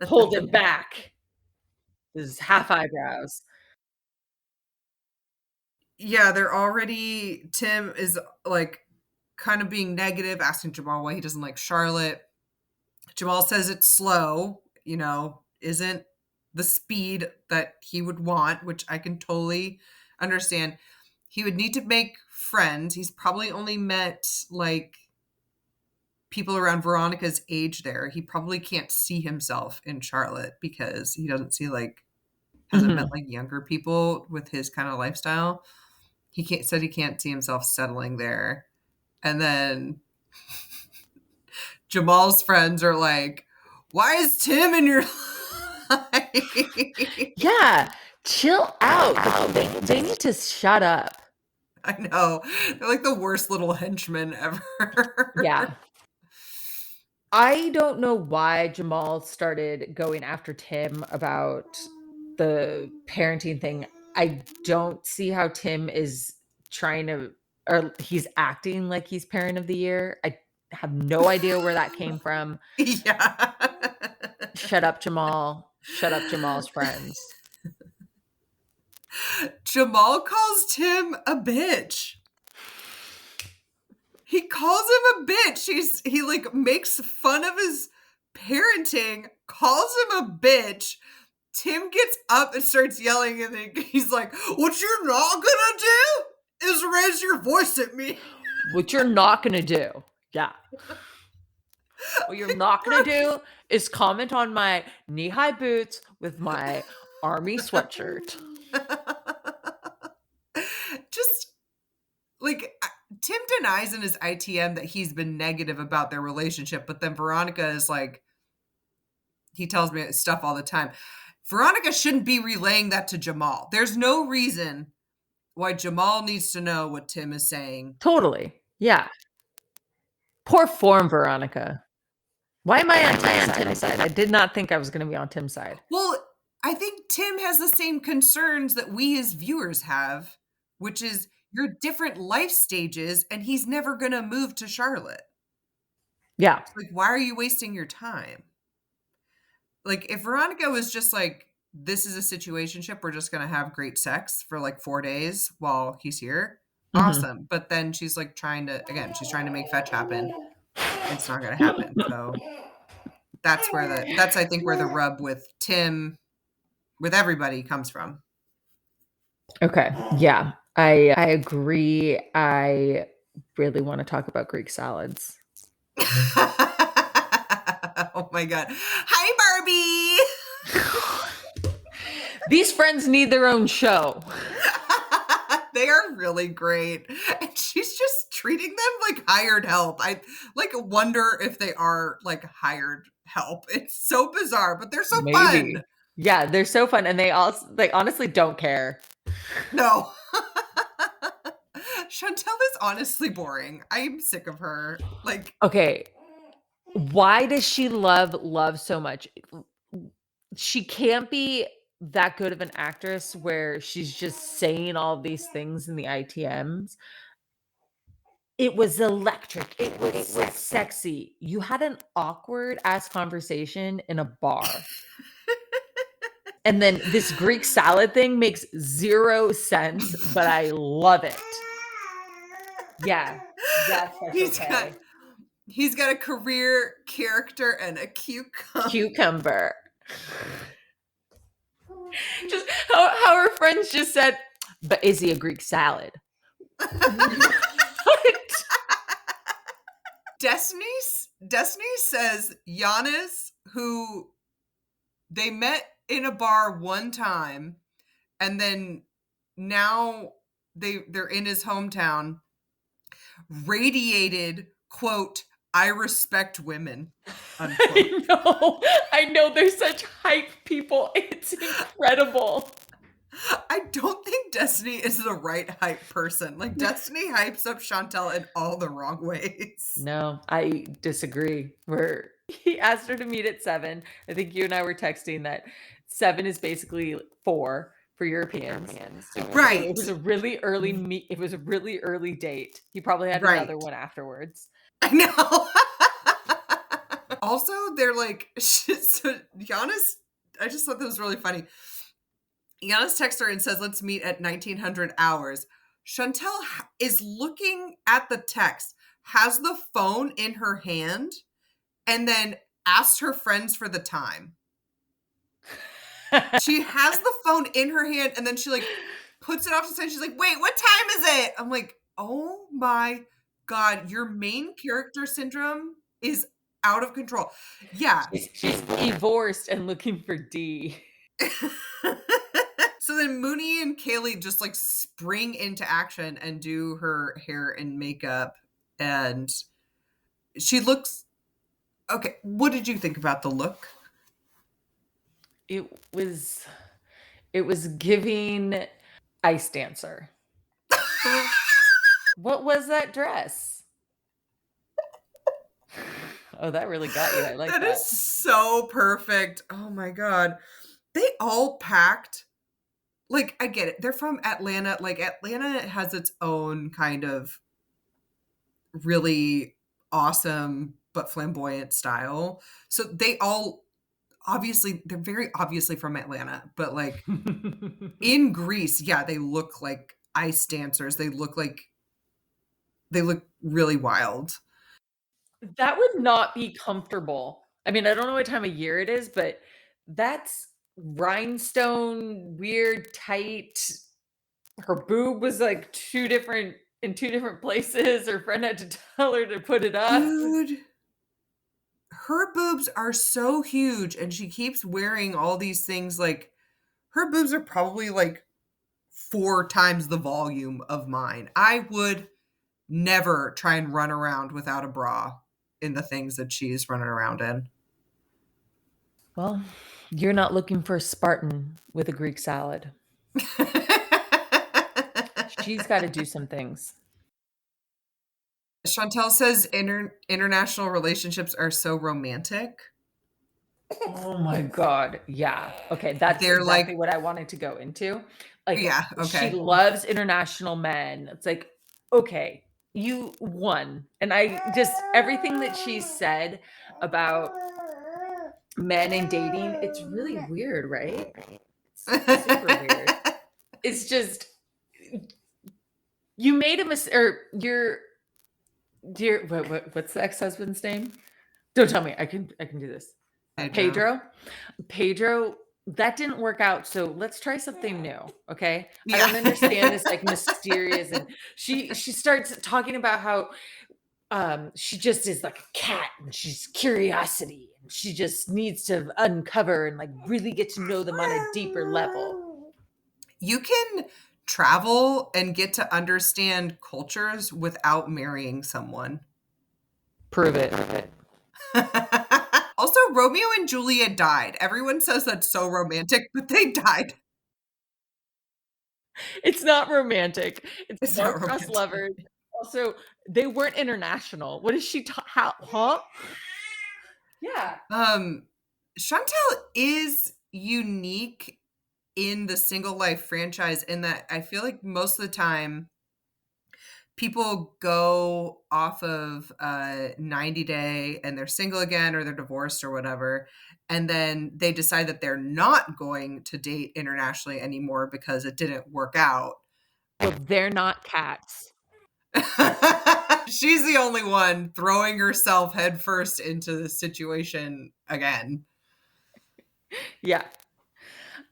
holding back his half eyebrows. Yeah, Tim is, like, kind of being negative, asking Jamal why he doesn't like Charlotte. Jamal says it's slow, isn't the speed that he would want, which I can totally understand. He would need to make friends. He's probably only met like people around Veronica's age there. He probably can't see himself in Charlotte because he doesn't see like hasn't met Mhm. like younger people with his kind of lifestyle. He can't see himself settling there. And then Jamal's friends are like, "Why is Tim in your life?" Yeah, chill out. They need to shut up. I know. They're like the worst little henchmen ever. Yeah. I don't know why Jamal started going after Tim about the parenting thing. I don't see how Tim is trying to, or he's acting like he's parent of the year. I have no idea where that came from. Yeah. Shut up, Jamal. Shut up, Jamal's friends. Jamal calls Tim a bitch. He calls him a bitch. He like makes fun of his parenting, calls him a bitch. Tim gets up and starts yelling, and then he's like, "What you're not gonna do is raise your voice at me." What you're not going to do. Yeah. What you're not going to do is comment on my knee high boots with my army sweatshirt. Just like Tim denies in his ITM that he's been negative about their relationship, but then Veronica is like, he tells me stuff all the time. Veronica shouldn't be relaying that to Jamal. There's no reason why Jamal needs to know what Tim is saying. Totally. Yeah. Poor form, Veronica. Why am I on Tim's side? I did not think I was going to be on Tim's side. Well, I think Tim has the same concerns that we as viewers have, which is your different life stages, and he's never going to move to Charlotte. Yeah. Like, why are you wasting your time? Like, if Veronica was just like, this is a situationship, we're just going to have great sex for like 4 days while he's here, Mhm. awesome. But then she's like she's trying to make fetch happen. It's not going to happen. So that's I think where the rub with Tim, with everybody comes from. Okay. Yeah. I agree. I really want to talk about Greek salads. Oh my God. Hi, These friends need their own show. Barbie. They are really great. And she's just treating them like hired help. I like wonder if they are like hired help. It's so bizarre, but they're so fun. Maybe. Yeah, they're so fun and they honestly don't care. No. Chantel is honestly boring. I'm sick of her. Like, Okay. Why does she love so much? She can't be that good of an actress where she's just saying all these things in the ITMs. It was electric. It was sexy. You had an awkward ass conversation in a bar. And then this Greek salad thing makes 0 sense, but I love it. Yeah. That's Special he's got K. he's got a career, character, and a cucumber. Cucumber. Just how her friends just said, but is he a Greek salad? What? Destiny says Yiannis, who they met in a bar one time, and then now they're in his hometown, radiated, quote, "I respect women," unquote. I know. They're such hype people. It's incredible. I don't think Destiny is the right hype person. Like, Destiny hypes up Chantel in all the wrong ways. No, I disagree. Where he asked her to meet at 7. I think you and I were texting that 7 is basically 4 for Europeans. Right. So it was a really early meet. It was a really early date. He probably had Right. another one afterwards. I know. Also, they're like, so Giannis, I just thought that was really funny. Giannis texts her and says, "Let's meet at 1900 hours." Chantel is looking at the text, has the phone in her hand, and then asks her friends for the time. She has the phone in her hand, and then she, like, puts it off to the side. She's like, "Wait, what time is it?" I'm like, "Oh my god, your main character syndrome is out of control." Yeah. She's divorced and looking for D. So then Mooney and Kaylee just, like, spring into action and do her hair and makeup, and she looks okay, what did you think about the look? It was it was giving ice dancer. What was that dress? Oh, that really got you. I like That is that. so perfect. Oh my god. They all packed like, I get it. They're from Atlanta. Like, Atlanta has its own kind of really awesome but flamboyant style. So they all obviously they're very obviously from Atlanta, but, like, in Greece, yeah, they look like ice dancers. They look really wild. That would not be comfortable. I mean, I don't know what time of year it is, but that's rhinestone, weird, tight. Her boob was like 2 different in 2 different places. Her friend had to tell her to put it up. Dude, her boobs are so huge, and she keeps wearing all these things, like, her boobs are probably, like, 4 times the volume of mine. I would never try and run around without a bra in the things that she's running around in. Well, you're not looking for a Spartan with a Greek salad. She's gotta do some things. Chantel says international relationships are so romantic. Oh my god, yeah. Okay, that's They're exactly like what I wanted to go into. Like, yeah, she okay. loves international men. It's like, okay, you won. And I just everything that she said about men and dating, it's really weird, right? It's super weird. It's just you made a mistake, or your dear what's the ex-husband's name? Don't tell me. I can do this. Pedro. Pedro? Pedro, that didn't work out, so let's try something new, okay? I Yeah. don't understand this, like, mysterious and she starts talking about how, she just is like a cat and she's curiosity and she just needs to uncover and, like, really get to know them on a deeper level. You can travel and get to understand cultures without marrying someone. Prove it. Also, Romeo and Juliet died. Everyone says that's so romantic, but they died. It's not romantic. It's It's not star-crossed romantic. lovers. Also, they weren't international. What is she how huh? Yeah. Um, Chantel is unique in the Single Life franchise in that I feel like most of the time people go off of a 90 day and they're single again or they're divorced or whatever. And then they decide that they're not going to date internationally anymore because it didn't work out. Well, they're not cats. She's the only one throwing herself headfirst into the situation again. Yeah.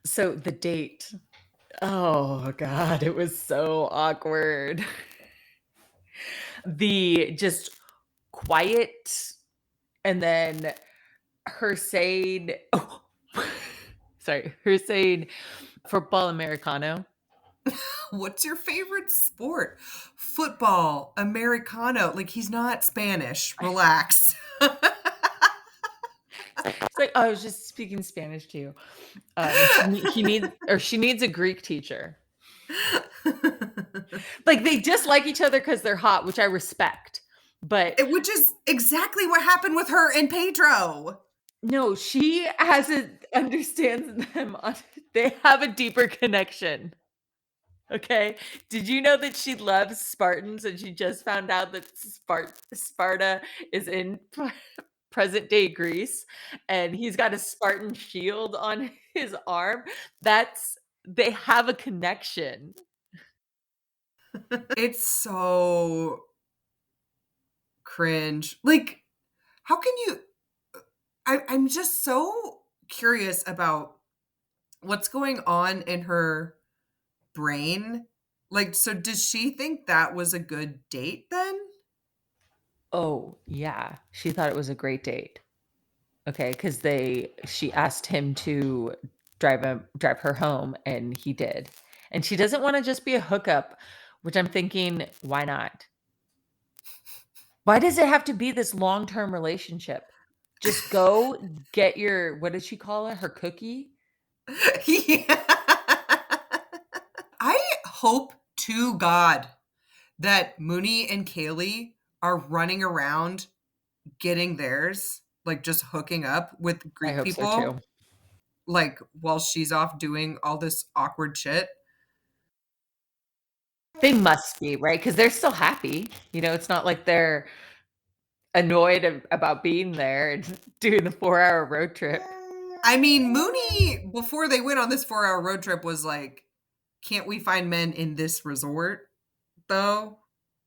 So the date. Oh god, it was so awkward. The just quiet and then her saying oh, sorry, her saying football americano. What's your favorite sport? Football, Americano. Like, he's not Spanish. Relax. It's like, "Oh, I was just speaking Spanish to you." He needs or she needs a Greek teacher. Like, they dislike each other because 'cause they're hot, which I respect, but Which is exactly what happened with her and Pedro. no, she hasn't understands them on they have a deeper connection, okay? Did you know that she loves Spartans and she just found out that Sparta is in present day Greece and he's got a Spartan shield on his arm? That's they have a connection. It's so cringe. Like, how can you I'm just so curious about what's going on in her brain? Like, so does she think that was a good date then? Oh, yeah. She thought it was a great date. Okay, because she asked him to drive her home, and he did. And she doesn't wanna just be a hookup, which I'm thinking, why not? Why does it have to be this long-term relationship? Just go get your what did she call it? Her cookie? Yeah. I hope to God that Mooney and Kaylee are running around getting theirs, like just hooking up with I Greek hope so too. people, like while she's off doing all this awkward shit. They must be, right? Because 'Cause they're still happy, it's not like they're annoyed about being there and doing the 4-hour road trip. I mean, Mooney, before they went on this 4-hour road trip, was like, can't we find men in this resort, though?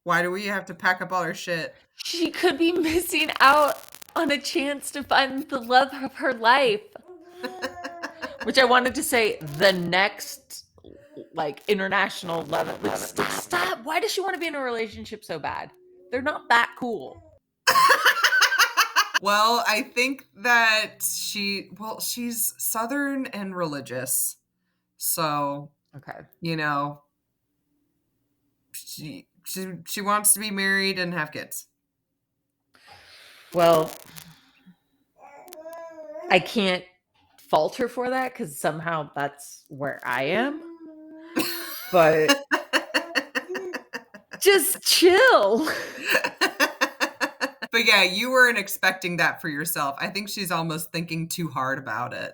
Why do we have to pack up all our shit? She could be missing out on a chance to find the love of her life, which I wanted to say the next, like, international love. Like, stop. Why does she wanna be in a relationship so bad? They're not that cool. Well, I think that she's Southern and religious. So, Okay. you know, she wants to be married and have kids. Well, I can't fault her for that because somehow that's where I am, but just chill. But yeah, you weren't expecting that for yourself. I think she's almost thinking too hard about it.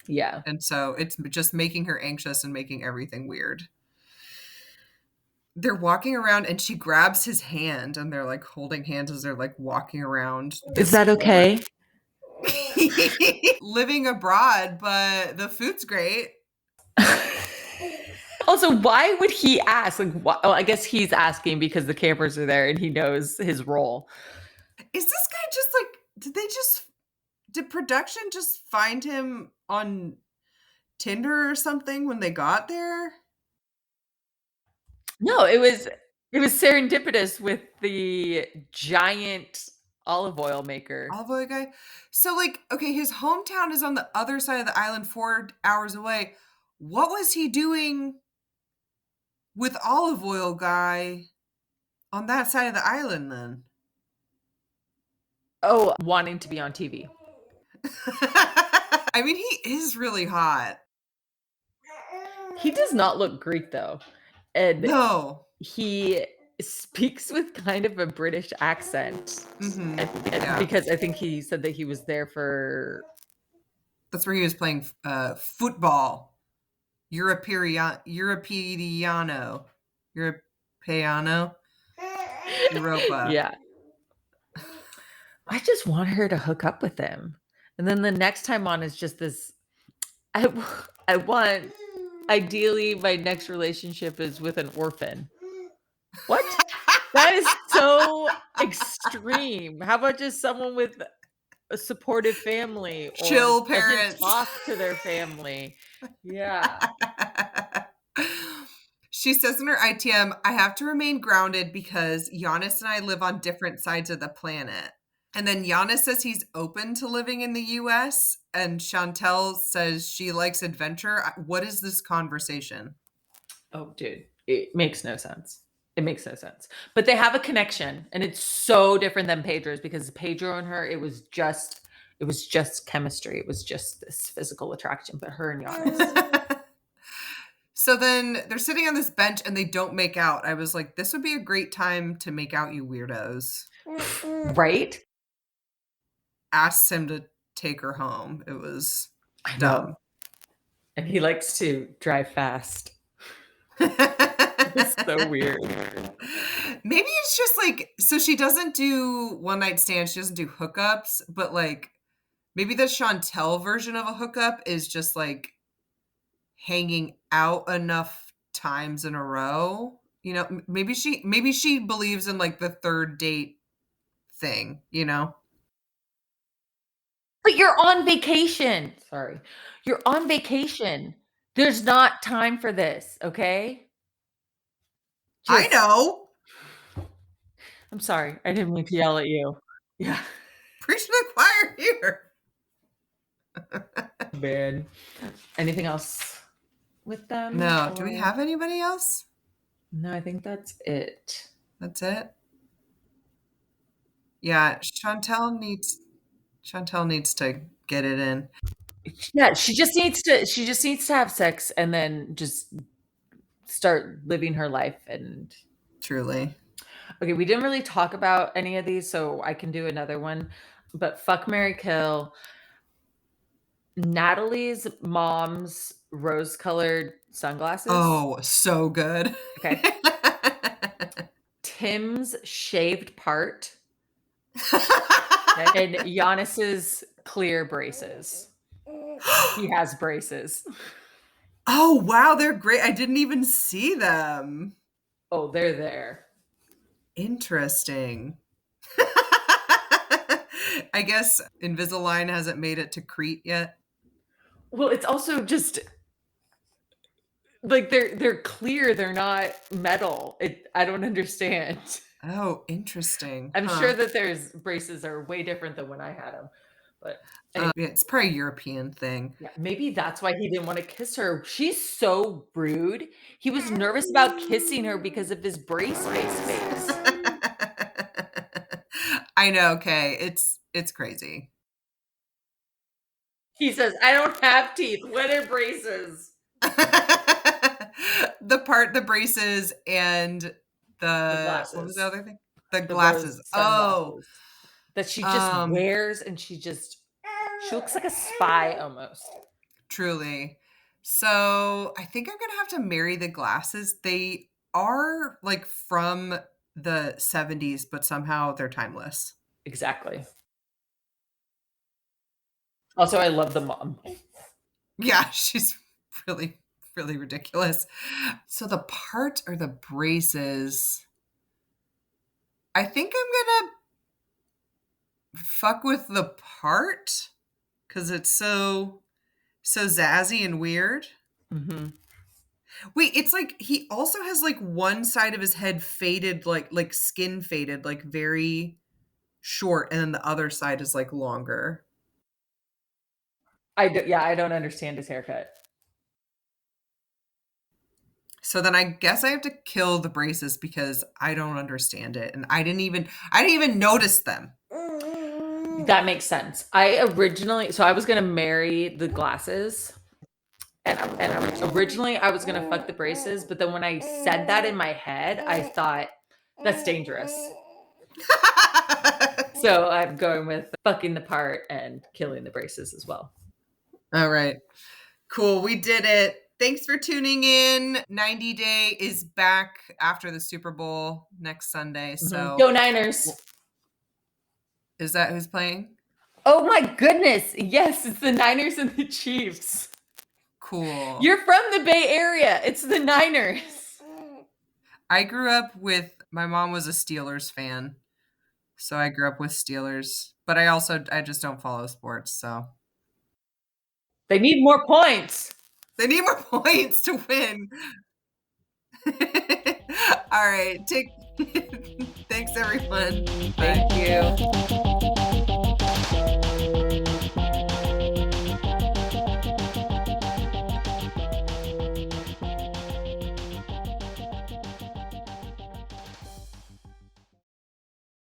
Yeah. And so it's just making her anxious and making everything weird. They're walking around and she grabs his hand and they're like holding hands as they're like walking around Is this that okay? living abroad, but the food's great. Also, why would he ask? Like, well, I guess he's asking because the campers are there and he knows his role. Is this guy just like did production just find him on Tinder or something when they got there? No, it was serendipitous with the giant olive oil maker. Olive oil guy? So, like, okay, his hometown is on the other side of the island 4 hours away. What was he doing with olive oil guy on that side of the island then? Oh, wanting to be on TV. I mean, he is really hot. He does not look Greek though. And No. he speaks with kind of a British accent. Mhm. And Yeah. because I think he said that he was there for That's where he was playing football. Europeano. Europeano? Europa. yeah. I just want her to hook up with him. And then the next time on is just this I I want ideally my next relationship is with an orphan. What? That is so extreme. How about just someone with a supportive family or Chill doesn't parents. talk to their family? Yeah. She says in her ITM, I have to remain grounded because Giannis and I live on different sides of the planet. And then Giannis says he's open to living in the US, and Chantel says she likes adventure. What is this conversation? Oh, dude, it makes no sense. It makes no sense. But they have a connection, and it's so different than Pedro's because Pedro and her, it was just chemistry. It was just this physical attraction. But her and Giannis, So then they're sitting on this bench and they don't make out. I was like, this would be a great time to make out, you weirdos. right? Asked him to take her home. It was I know. dumb. And he likes to drive fast. It's so weird. Maybe it's just like, so she doesn't do one night stands, she doesn't do hookups, but like maybe the Chantel version of a hookup is just like hanging out enough times in a row. You know, maybe she believes in like the third date thing, you know? But you're on vacation. Sorry. You're on vacation. There's not time for this, okay? I Just know. I'm sorry. I didn't mean to yell at you. Yeah. Preach to the choir here. Man. Anything else with them? No, do we Or have anybody else? no, I think that's it. That's it? Yeah, Chantel needs to get it in. Yeah, she just needs to have sex and then just start living her life. And Truly. okay, we didn't really talk about any of these, so I can do another one. But fuck Mary Kill. Natalie's mom's rose-colored sunglasses. Oh, so good. Okay. Tim's shaved part and Yiannis's clear braces. He has braces. Oh, wow, they're great. I didn't even see them. Oh, they're there. Interesting. I guess Invisalign hasn't made it to Crete yet. Well, it's also just like they're clear, they're not metal. I don't understand. Oh, interesting. I'm sure that there's braces are way different than when I had them. But anyway, Yeah, it's probably a European thing. yeah, maybe that's why he didn't want to kiss her. She's so rude. He was nervous about kissing her because of his brace face. I know, okay. It's crazy. He says, I don't have teeth. What are braces? The braces and The what was glasses. the other thing? The The glasses. rose Oh, sunglasses that she just wears, and she looks like a spy almost. truly. So I think I'm gonna have to marry the glasses. They are like from the 70s, but somehow they're timeless. Exactly. Also, I love the mom. Yeah, she's really, really ridiculous. So the part or the braces, I think I'm gonna fuck with the part because it's so zazzy and weird. Mm-hmm. Wait, it's like he also has like one side of his head faded, like skin faded, like very short, and then the other side is like longer. I don't understand his haircut. So then I guess I have to kill the braces because I don't understand it, and I didn't even notice them. That makes sense. I was gonna marry the glasses, and originally I was gonna fuck the braces, but then when I said that in my head, I thought that's dangerous. So I'm going with fucking the part and killing the braces as well. All right. Cool. We did it. Thanks for tuning in. 90 Day is back after the Super Bowl next Sunday. So Go Niners. is that who's playing? Oh my goodness. Yes, it's the Niners and the Chiefs. Cool. You're from the Bay Area. It's the Niners. I grew up with my mom was a Steelers fan. So I grew up with Steelers, but I just don't follow sports, so They need more points. they need more points to win. All right, thanks everyone. Bye. Thank you.